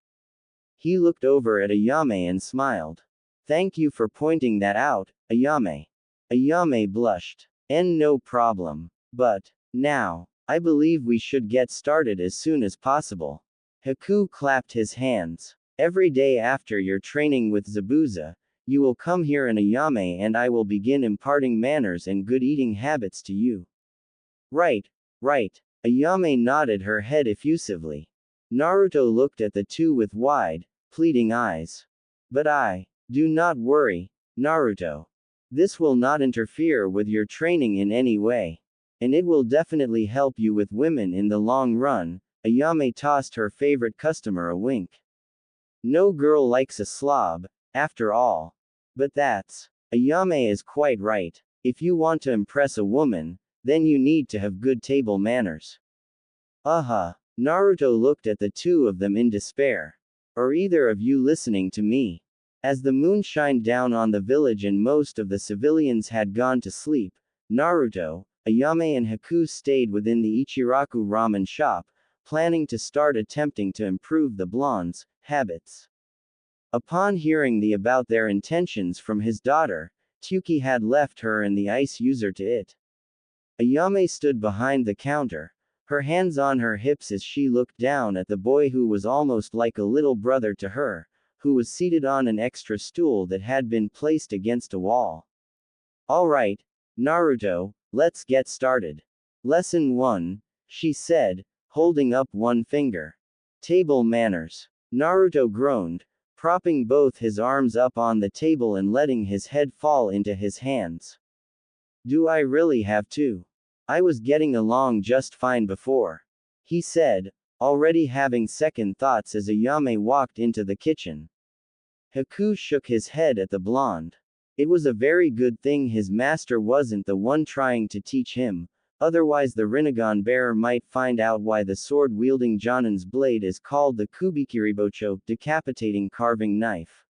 He looked over at Ayame and smiled. Thank you for pointing that out, Ayame. Ayame blushed. No problem. But, now, I believe we should get started as soon as possible. Haku clapped his hands. Every day after your training with Zabuza, you will come here in Ayame and I will begin imparting manners and good eating habits to you. Right. Ayame nodded her head effusively. Naruto looked at the two with wide, pleading eyes. But do not worry, Naruto. This will not interfere with your training in any way. And it will definitely help you with women in the long run. Ayame tossed her favorite customer a wink. No girl likes a slob, after all. But that's. Ayame is quite right. If you want to impress a woman, then you need to have good table manners. Naruto looked at the two of them in despair. Are either of you listening to me? As the moon shined down on the village and most of the civilians had gone to sleep, Naruto, Ayame and Haku stayed within the Ichiraku ramen shop, planning to start attempting to improve the blonde's habits. Upon hearing about their intentions from his daughter, Tyuki had left her and the ice user to it. Ayame stood behind the counter, her hands on her hips as she looked down at the boy who was almost like a little brother to her, who was seated on an extra stool that had been placed against a wall. Alright, Naruto, let's get started. Lesson 1, she said, holding up one finger. Table manners. Naruto groaned, propping both his arms up on the table and letting his head fall into his hands. Do I really have to? I was getting along just fine before, he said, already having second thoughts as Ayame walked into the kitchen. Haku shook his head at the blonde. It was a very good thing his master wasn't the one trying to teach him, otherwise the Rinnegan bearer might find out why the sword-wielding Jonin's blade is called the Kubikiribocho, decapitating carving knife.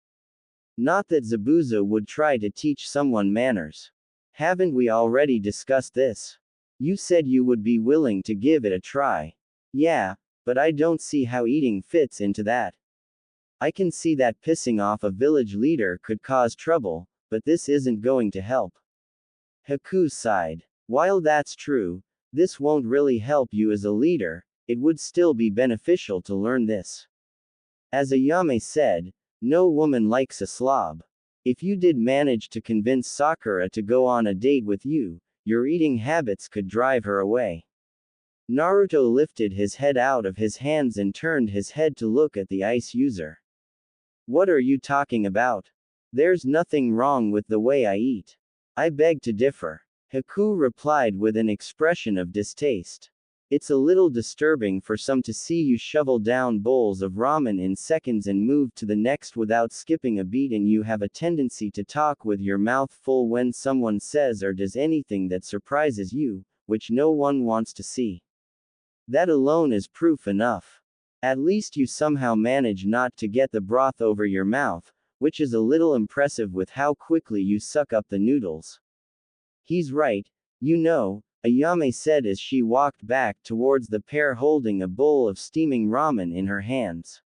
Not that Zabuza would try to teach someone manners. Haven't we already discussed this? You said you would be willing to give it a try. Yeah, but I don't see how eating fits into that. I can see that pissing off a village leader could cause trouble, but this isn't going to help. Haku sighed. While that's true, this won't really help you as a leader, it would still be beneficial to learn this. As Ayame said, no woman likes a slob. If you did manage to convince Sakura to go on a date with you, your eating habits could drive her away. Naruto lifted his head out of his hands and turned his head to look at the ice user. What are you talking about? There's nothing wrong with the way I eat. I beg to differ. Haku replied with an expression of distaste. It's a little disturbing for some to see you shovel down bowls of ramen in seconds and move to the next without skipping a beat, and you have a tendency to talk with your mouth full when someone says or does anything that surprises you, which no one wants to see. That alone is proof enough. At least you somehow manage not to get the broth over your mouth, which is a little impressive with how quickly you suck up the noodles. He's right, you know, Ayame said as she walked back towards the pair holding a bowl of steaming ramen in her hands.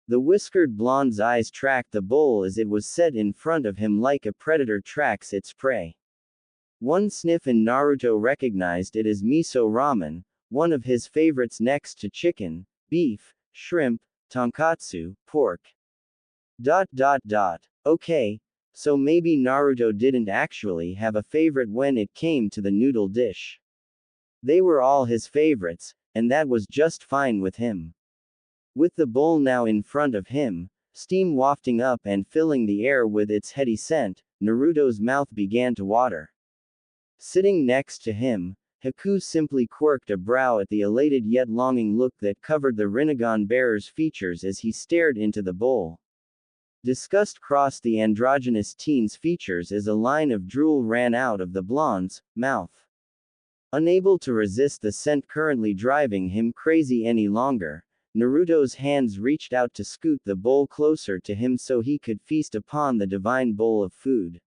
The whiskered blonde's eyes tracked the bowl as it was set in front of him like a predator tracks its prey. One sniff and Naruto recognized it as miso ramen, one of his favorites next to chicken, beef, shrimp, tonkatsu, pork. Okay, so maybe Naruto didn't actually have a favorite when it came to the noodle dish. They were all his favorites, and that was just fine with him. With the bowl now in front of him, steam wafting up and filling the air with its heady scent, Naruto's mouth began to water. Sitting next to him, Haku simply quirked a brow at the elated yet longing look that covered the Rinnegan bearer's features as he stared into the bowl. Disgust crossed the androgynous teen's features as a line of drool ran out of the blonde's mouth. Unable to resist the scent currently driving him crazy any longer, Naruto's hands reached out to scoot the bowl closer to him so he could feast upon the divine bowl of food.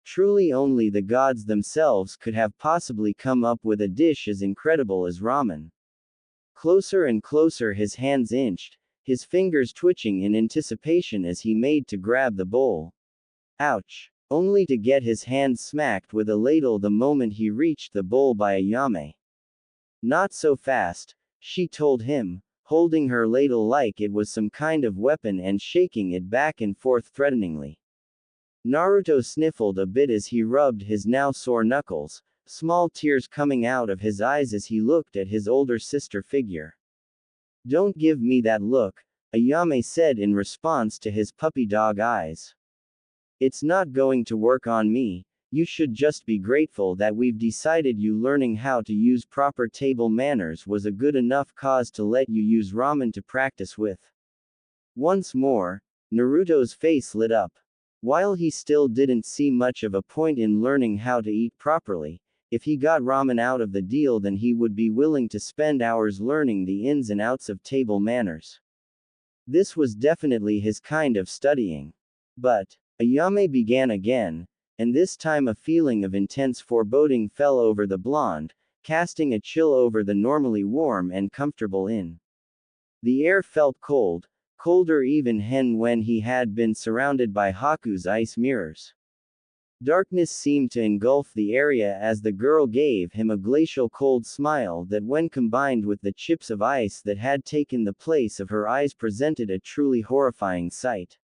Truly only the gods themselves could have possibly come up with a dish as incredible as ramen. Closer and closer his hands inched, his fingers twitching in anticipation as he made to grab the bowl. Ouch! Only to get his hand smacked with a ladle the moment he reached the bowl by Ayame. Not so fast, she told him, holding her ladle like it was some kind of weapon and shaking it back and forth threateningly. Naruto sniffled a bit as he rubbed his now sore knuckles, small tears coming out of his eyes as he looked at his older sister figure. Don't give me that look, Ayame said in response to his puppy dog eyes. It's not going to work on me, You should just be grateful that we've decided you learning how to use proper table manners was a good enough cause to let you use ramen to practice with. Once more, Naruto's face lit up. While he still didn't see much of a point in learning how to eat properly, if he got ramen out of the deal then he would be willing to spend hours learning the ins and outs of table manners. This was definitely his kind of studying. But, Ayame began again, and this time a feeling of intense foreboding fell over the blonde, casting a chill over the normally warm and comfortable inn. The air felt cold, colder even when he had been surrounded by Haku's ice mirrors. Darkness seemed to engulf the area as the girl gave him a glacial cold smile that when combined with the chips of ice that had taken the place of her eyes presented a truly horrifying sight.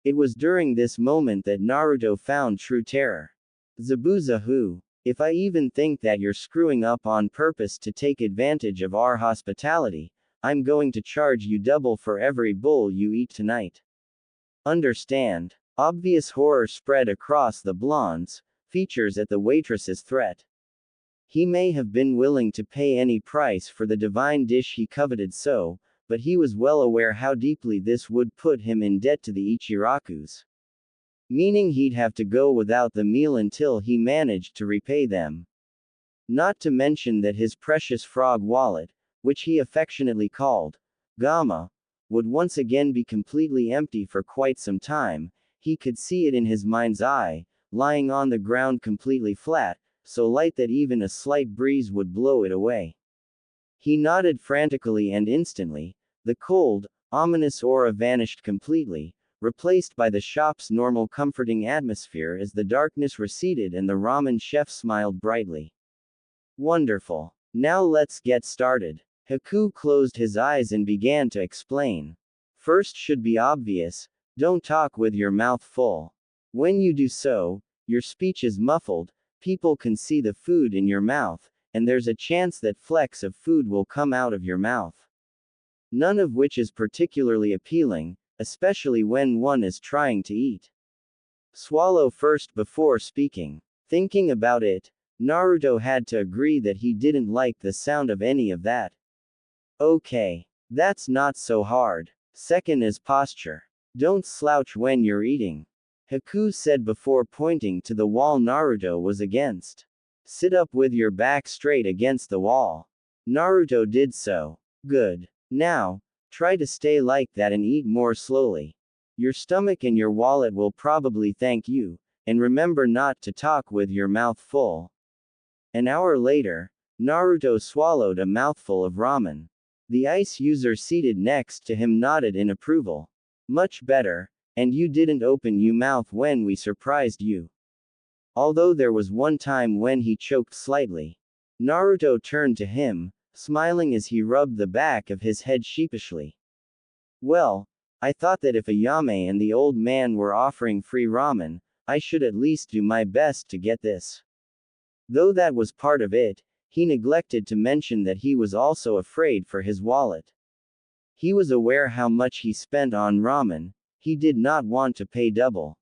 It was during this moment that Naruto found true terror. Zabuza who? If I even think that you're screwing up on purpose to take advantage of our hospitality, I'm going to charge you double for every bowl you eat tonight. Understand? Obvious horror spread across the blonde's features at the waitress's threat. He may have been willing to pay any price for the divine dish he coveted so, but he was well aware how deeply this would put him in debt to the Ichirakus. Meaning he'd have to go without the meal until he managed to repay them. Not to mention that his precious frog wallet, which he affectionately called Gamma, would once again be completely empty for quite some time. He could see it in his mind's eye, lying on the ground completely flat, so light that even a slight breeze would blow it away. He nodded frantically and instantly, the cold, ominous aura vanished completely, replaced by the shop's normal comforting atmosphere as the darkness receded and the ramen chef smiled brightly. Wonderful. Now let's get started. Haku closed his eyes and began to explain. First should be obvious, don't talk with your mouth full. When you do so, your speech is muffled, people can see the food in your mouth, and there's a chance that flecks of food will come out of your mouth. None of which is particularly appealing, especially when one is trying to eat. Swallow first before speaking. Thinking about it, Naruto had to agree that he didn't like the sound of any of that. Okay. That's not so hard. Second is posture. Don't slouch when you're eating. Haku said before pointing to the wall Naruto was against. Sit up with your back straight against the wall. Naruto did so. Good. Now, try to stay like that and eat more slowly. Your stomach and your wallet will probably thank you, and remember not to talk with your mouth full. An hour later, Naruto swallowed a mouthful of ramen. The ice user seated next to him nodded in approval. Much better, and you didn't open your mouth when we surprised you. Although there was one time when he choked slightly. Naruto turned to him, smiling as he rubbed the back of his head sheepishly. Well, I thought that if Ayame and the old man were offering free ramen, I should at least do my best to get this. Though that was part of it, he neglected to mention that he was also afraid for his wallet. He was aware how much he spent on ramen, he did not want to pay double.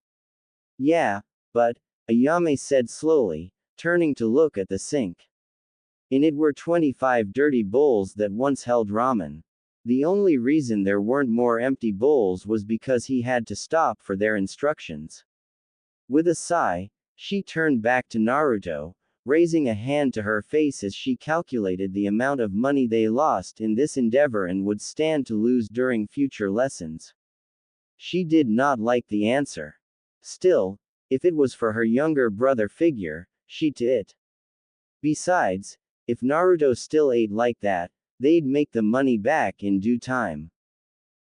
Yeah, but, Ayame said slowly, turning to look at the sink. In it were 25 dirty bowls that once held ramen. The only reason there weren't more empty bowls was because he had to stop for their instructions. With a sigh, she turned back to Naruto, raising a hand to her face as she calculated the amount of money they lost in this endeavor and would stand to lose during future lessons. She did not like the answer. Still, if it was for her younger brother figure, she'd do it. Besides, if Naruto still ate like that, they'd make the money back in due time.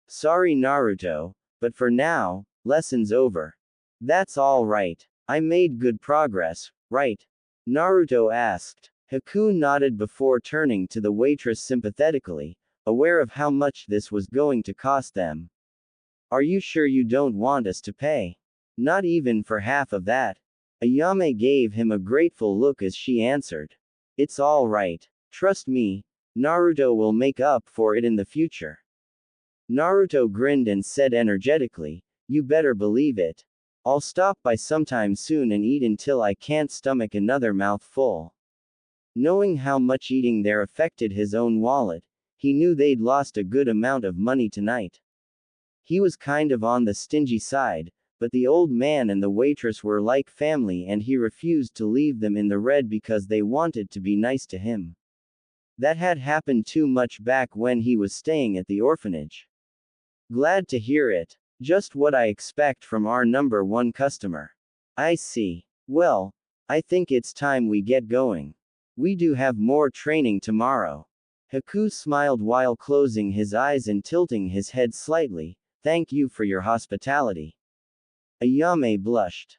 Sorry Naruto, but for now, lesson's over. That's all right. I made good progress, right? Naruto asked. Haku nodded before turning to the waitress sympathetically, aware of how much this was going to cost them. Are you sure you don't want us to pay? Not even for half of that. Ayame gave him a grateful look as she answered. It's all right. Trust me, Naruto will make up for it in the future. Naruto grinned and said energetically, you better believe it. I'll stop by sometime soon and eat until I can't stomach another mouthful. Knowing how much eating there affected his own wallet, he knew they'd lost a good amount of money tonight. He was kind of on the stingy side, but the old man and the waitress were like family and he refused to leave them in the red because they wanted to be nice to him. That had happened too much back when he was staying at the orphanage. Glad to hear it. Just what I expect from our number one customer. I see. Well, I think it's time we get going. We do have more training tomorrow. Haku smiled while closing his eyes and tilting his head slightly. Thank you for your hospitality. Ayame blushed.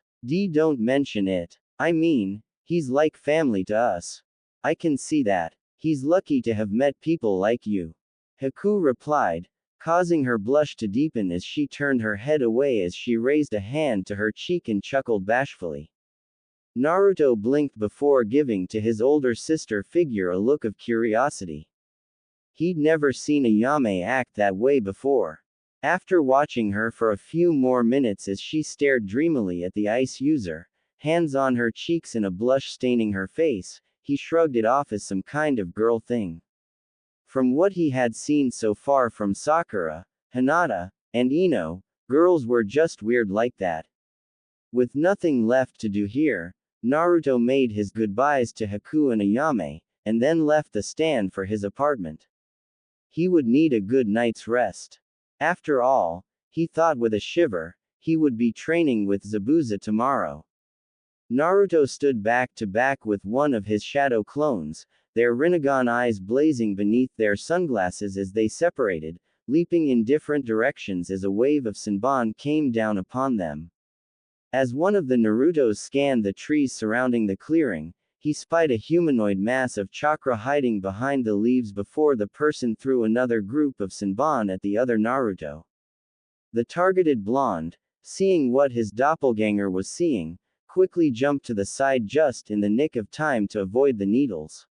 Don't mention it. I mean, he's like family to us. I can see that. He's lucky to have met people like you. Haku replied, causing her blush to deepen as she turned her head away as she raised a hand to her cheek and chuckled bashfully. Naruto blinked before giving to his older sister figure a look of curiosity. He'd never seen Ayame act that way before. After watching her for a few more minutes as she stared dreamily at the ice user, hands on her cheeks and a blush staining her face, he shrugged it off as some kind of girl thing. From what he had seen so far from Sakura, Hinata, and Ino, girls were just weird like that. With nothing left to do here, Naruto made his goodbyes to Haku and Ayame, and then left the stand for his apartment. He would need a good night's rest. After all, he thought with a shiver, he would be training with Zabuza tomorrow. Naruto stood back to back with one of his shadow clones, their Rinnegan eyes blazing beneath their sunglasses as they separated, leaping in different directions as a wave of Senbon came down upon them. As one of the Narutos scanned the trees surrounding the clearing, he spied a humanoid mass of chakra hiding behind the leaves before the person threw another group of Senbon at the other Naruto. The targeted blonde, seeing what his doppelganger was seeing, quickly jumped to the side just in the nick of time to avoid the needles.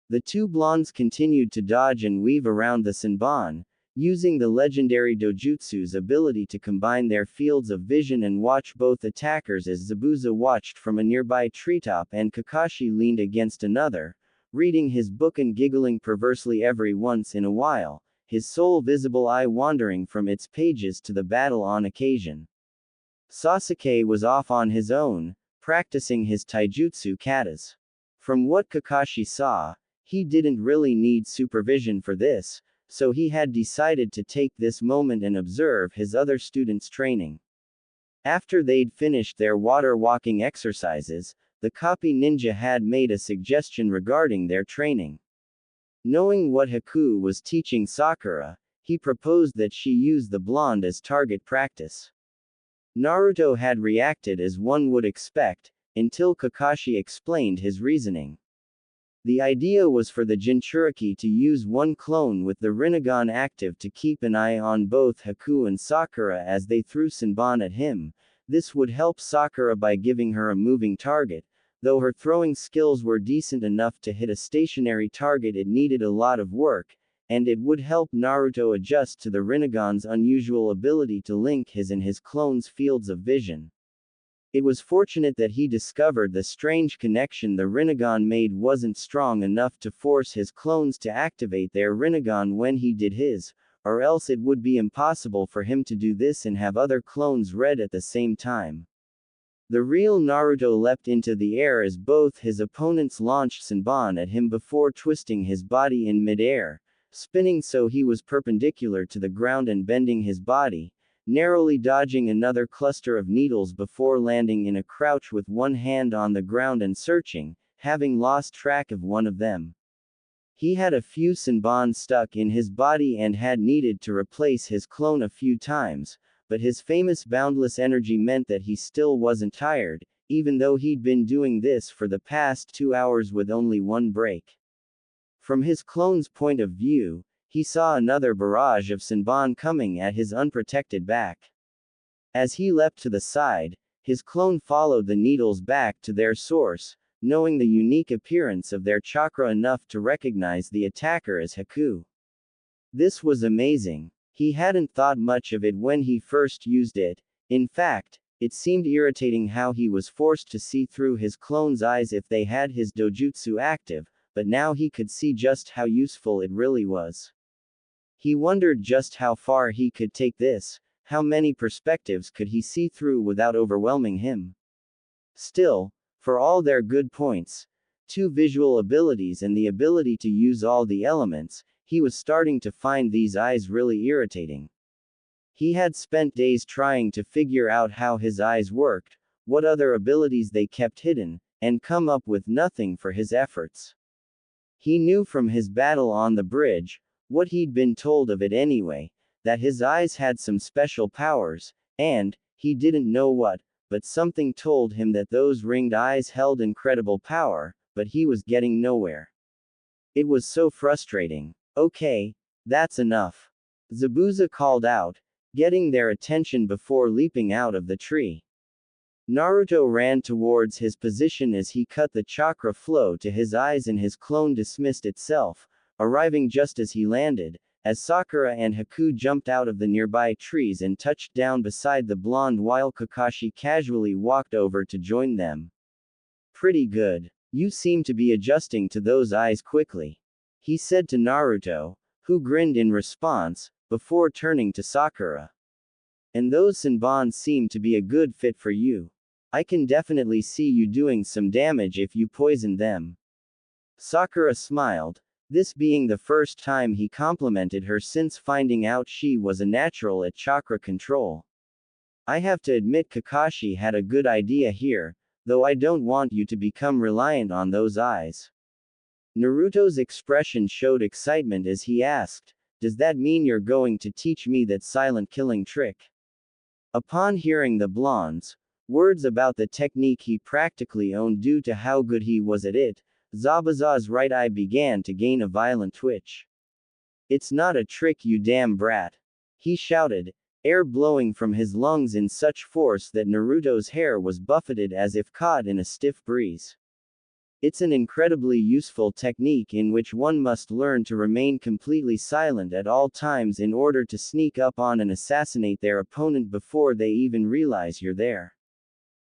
The two blondes continued to dodge and weave around the Senbon, using the legendary Dojutsu's ability to combine their fields of vision and watch both attackers as Zabuza watched from a nearby treetop and Kakashi leaned against another, reading his book and giggling perversely every once in a while, his sole visible eye wandering from its pages to the battle on occasion. Sasuke was off on his own, practicing his taijutsu katas. From what Kakashi saw, he didn't really need supervision for this, so he had decided to take this moment and observe his other students' training. After they'd finished their water walking exercises, the copy ninja had made a suggestion regarding their training. Knowing what Haku was teaching Sakura, he proposed that she use the blonde as target practice. Naruto had reacted as one would expect, until Kakashi explained his reasoning. The idea was for the Jinchuriki to use one clone with the Rinnegan active to keep an eye on both Haku and Sakura as they threw Senbon at him. This would help Sakura by giving her a moving target. Though her throwing skills were decent enough to hit a stationary target, it needed a lot of work, and it would help Naruto adjust to the Rinnegan's unusual ability to link his and his clone's fields of vision. It was fortunate that he discovered the strange connection the Rinnegan made wasn't strong enough to force his clones to activate their Rinnegan when he did his, or else it would be impossible for him to do this and have other clones read at the same time. The real Naruto leapt into the air as both his opponents launched Senbon at him before twisting his body in midair, spinning so he was perpendicular to the ground and bending his body, narrowly dodging another cluster of needles before landing in a crouch with one hand on the ground and searching, having lost track of one of them. He had a few Senbon stuck in his body and had needed to replace his clone a few times, but his famous boundless energy meant that he still wasn't tired, even though he'd been doing this for the past 2 hours with only one break. From his clone's point of view, he saw another barrage of Senbon coming at his unprotected back. As he leapt to the side, his clone followed the needles back to their source, knowing the unique appearance of their chakra enough to recognize the attacker as Haku. This was amazing. He hadn't thought much of it when he first used it. In fact, It seemed irritating how he was forced to see through his clone's eyes if they had his dojutsu active, but now he could see just how useful it really was. He wondered just how far he could take this, how many perspectives could he see through without overwhelming him. Still, for all their good points, two visual abilities and the ability to use all the elements, he was starting to find these eyes really irritating. He had spent days trying to figure out how his eyes worked, what other abilities they kept hidden, and come up with nothing for his efforts. He knew from his battle on the bridge, what he'd been told of it anyway, that his eyes had some special powers, and, he didn't know what, but something told him that those ringed eyes held incredible power, but he was getting nowhere. It was so frustrating. Okay, that's enough. Zabuza called out, getting their attention before leaping out of the tree. Naruto ran towards his position as he cut the chakra flow to his eyes and his clone dismissed itself, arriving just as he landed, as Sakura and Haku jumped out of the nearby trees and touched down beside the blonde while Kakashi casually walked over to join them. Pretty good. You seem to be adjusting to those eyes quickly, he said to Naruto, who grinned in response, before turning to Sakura. And those Senbons seem to be a good fit for you. I can definitely see you doing some damage if you poison them. Sakura smiled, this being the first time he complimented her since finding out she was a natural at chakra control. I have to admit Kakashi had a good idea here, though I don't want you to become reliant on those eyes. Naruto's expression showed excitement as he asked, does that mean you're going to teach me that silent killing trick? Upon hearing the blonde's words about the technique he practically owned due to how good he was at it, Zabuza's right eye began to gain a violent twitch. It's not a trick, you damn brat, he shouted, air blowing from his lungs in such force that Naruto's hair was buffeted as if caught in a stiff breeze. It's an incredibly useful technique in which one must learn to remain completely silent at all times in order to sneak up on and assassinate their opponent before they even realize you're there.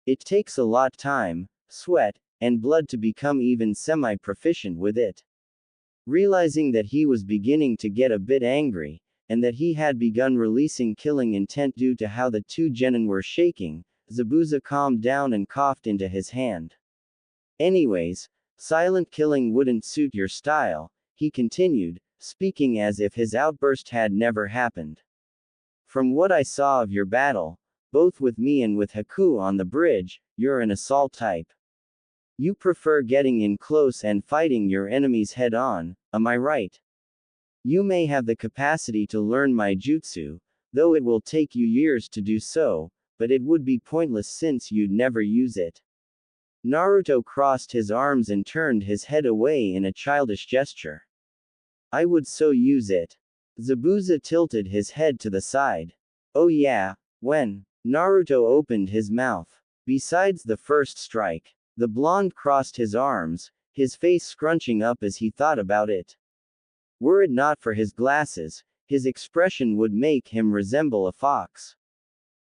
It takes a lot of time, sweat, and blood to become even semi-proficient with it. Realizing that he was beginning to get a bit angry, and that he had begun releasing killing intent due to how the two genin were shaking, Zabuza calmed down and coughed into his hand. Anyways, silent killing wouldn't suit your style, he continued, speaking as if his outburst had never happened. From what I saw of your battle, both with me and with Haku on the bridge, you're an assault type. You prefer getting in close and fighting your enemies head on, am I right? You may have the capacity to learn my jutsu, though it will take you years to do so, but it would be pointless since you'd never use it. Naruto crossed his arms and turned his head away in a childish gesture. I would so use it. Zabuza tilted his head to the side. Oh yeah, when? Naruto opened his mouth. Besides the first strike. The blonde crossed his arms, his face scrunching up as he thought about it. Were it not for his glasses, his expression would make him resemble a fox.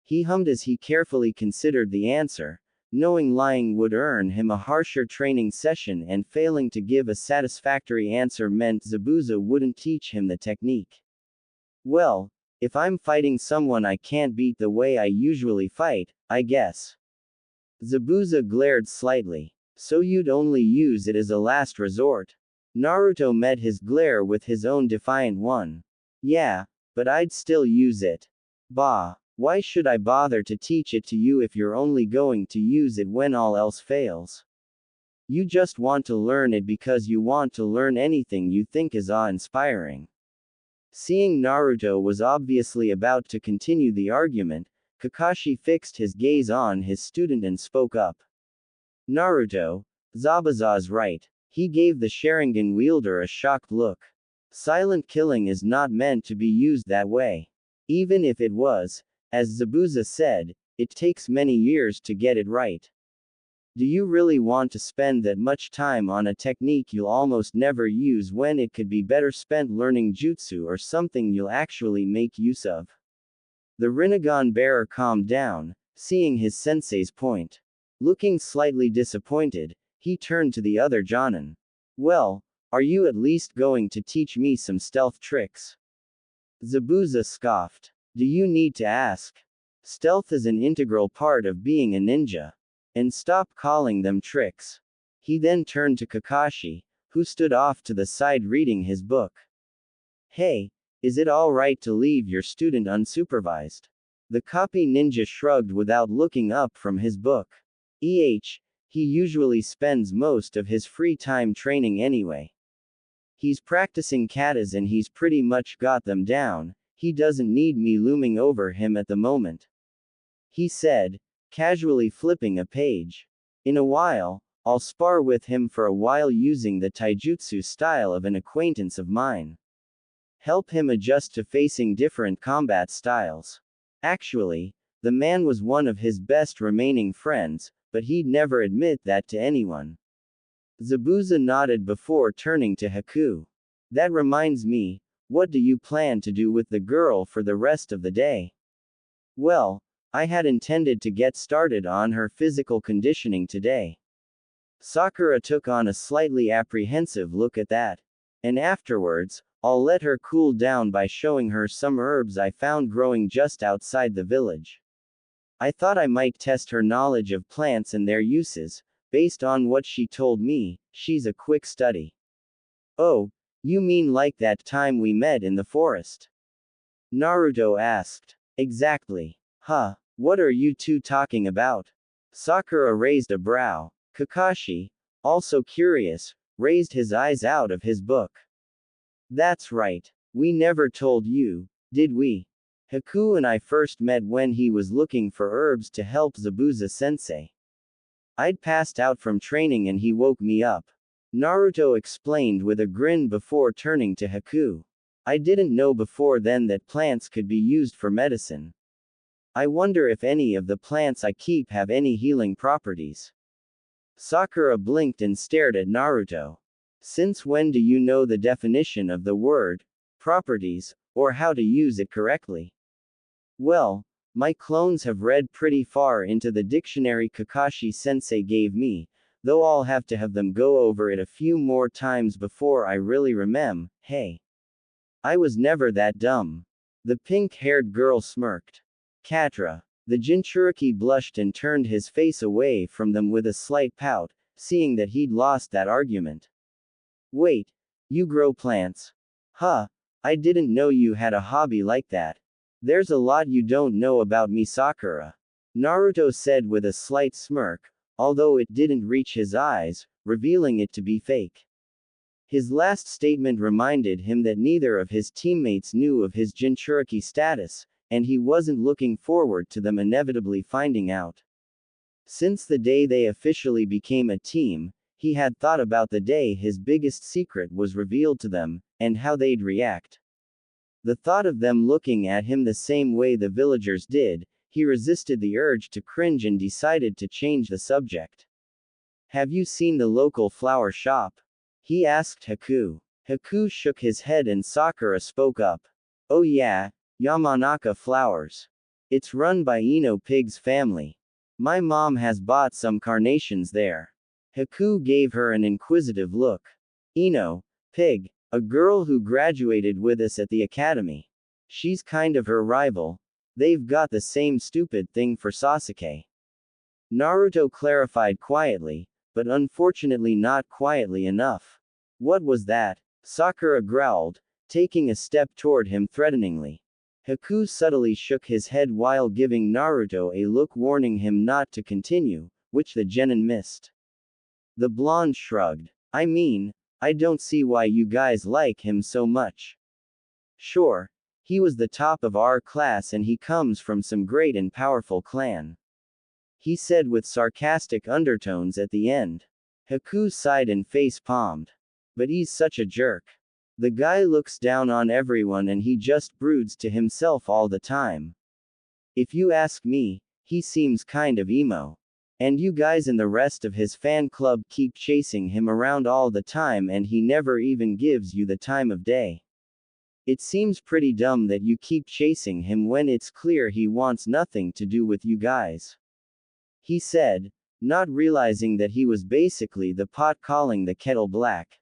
He hummed as he carefully considered the answer, knowing lying would earn him a harsher training session and failing to give a satisfactory answer meant Zabuza wouldn't teach him the technique. Well, if I'm fighting someone I can't beat the way I usually fight, I guess. Zabuza glared slightly. So you'd only use it as a last resort? Naruto met his glare with his own defiant one. Yeah, but I'd still use it. Bah, why should I bother to teach it to you if you're only going to use it when all else fails? You just want to learn it because you want to learn anything you think is awe-inspiring. Seeing Naruto was obviously about to continue the argument, Kakashi fixed his gaze on his student and spoke up. Naruto, Zabuza's right. He gave the Sharingan wielder a shocked look. Silent killing is not meant to be used that way. Even if it was, as Zabuza said, it takes many years to get it right. Do you really want to spend that much time on a technique you'll almost never use when it could be better spent learning jutsu or something you'll actually make use of? The Rinnegan bearer calmed down, seeing his sensei's point. Looking slightly disappointed, he turned to the other Jonin. Well, are you at least going to teach me some stealth tricks? Zabuza scoffed. Do you need to ask? Stealth is an integral part of being a ninja. And stop calling them tricks. He then turned to Kakashi, who stood off to the side reading his book. Hey, is it alright to leave your student unsupervised? The copy ninja shrugged without looking up from his book. He usually spends most of his free time training anyway. He's practicing katas and he's pretty much got them down, he doesn't need me looming over him at the moment. He said, casually flipping a page. In a while, I'll spar with him for a while using the taijutsu style of an acquaintance of mine. Help him adjust to facing different combat styles. Actually, the man was one of his best remaining friends, but he'd never admit that to anyone. Zabuza nodded before turning to Haku. That reminds me, what do you plan to do with the girl for the rest of the day? Well, I had intended to get started on her physical conditioning today. Sakura took on a slightly apprehensive look at that. And afterwards, I'll let her cool down by showing her some herbs I found growing just outside the village. I thought I might test her knowledge of plants and their uses. Based on what she told me, she's a quick study. Oh, you mean like that time we met in the forest? Naruto asked. Exactly. Huh, what are you two talking about? Sakura raised a brow. Kakashi, also curious, raised his eyes out of his book. That's right. We never told you, did we? Haku and I first met when he was looking for herbs to help Zabuza-sensei. I'd passed out from training and he woke me up. Naruto explained with a grin before turning to Haku. I didn't know before then that plants could be used for medicine. I wonder if any of the plants I keep have any healing properties. Sakura blinked and stared at Naruto. Since when do you know the definition of the word, properties, or how to use it correctly? Well, my clones have read pretty far into the dictionary Kakashi-sensei gave me, though I'll have to have them go over it a few more times before I really remember. Hey. I was never that dumb. The pink-haired girl smirked. Katra. The Jinchuriki blushed and turned his face away from them with a slight pout, seeing that he'd lost that argument. Wait. You grow plants? Huh. I didn't know you had a hobby like that. There's a lot you don't know about me, Sakura. Naruto said with a slight smirk, although it didn't reach his eyes, revealing it to be fake. His last statement reminded him that neither of his teammates knew of his Jinchuriki status, and he wasn't looking forward to them inevitably finding out. Since the day they officially became a team, he had thought about the day his biggest secret was revealed to them, and how they'd react. The thought of them looking at him the same way the villagers did, he resisted the urge to cringe and decided to change the subject. Have you seen the local flower shop? He asked Haku. Haku shook his head and Sakura spoke up. Oh yeah, Yamanaka Flowers. It's run by Ino Pig's family. My mom has bought some carnations there. Haku gave her an inquisitive look. Ino Pig, a girl who graduated with us at the academy. She's kind of her rival. They've got the same stupid thing for Sasuke. Naruto clarified quietly, but unfortunately not quietly enough. What was that? Sakura growled, taking a step toward him threateningly. Haku subtly shook his head while giving Naruto a look warning him not to continue, which the genin missed. The blonde shrugged. I mean, I don't see why you guys like him so much. Sure. He was the top of our class and he comes from some great and powerful clan. He said with sarcastic undertones at the end. Haku sighed and face palmed. But he's such a jerk. The guy looks down on everyone and he just broods to himself all the time. If you ask me, he seems kind of emo. And you guys and the rest of his fan club keep chasing him around all the time and he never even gives you the time of day. It seems pretty dumb that you keep chasing him when it's clear he wants nothing to do with you guys. He said, not realizing that he was basically the pot calling the kettle black.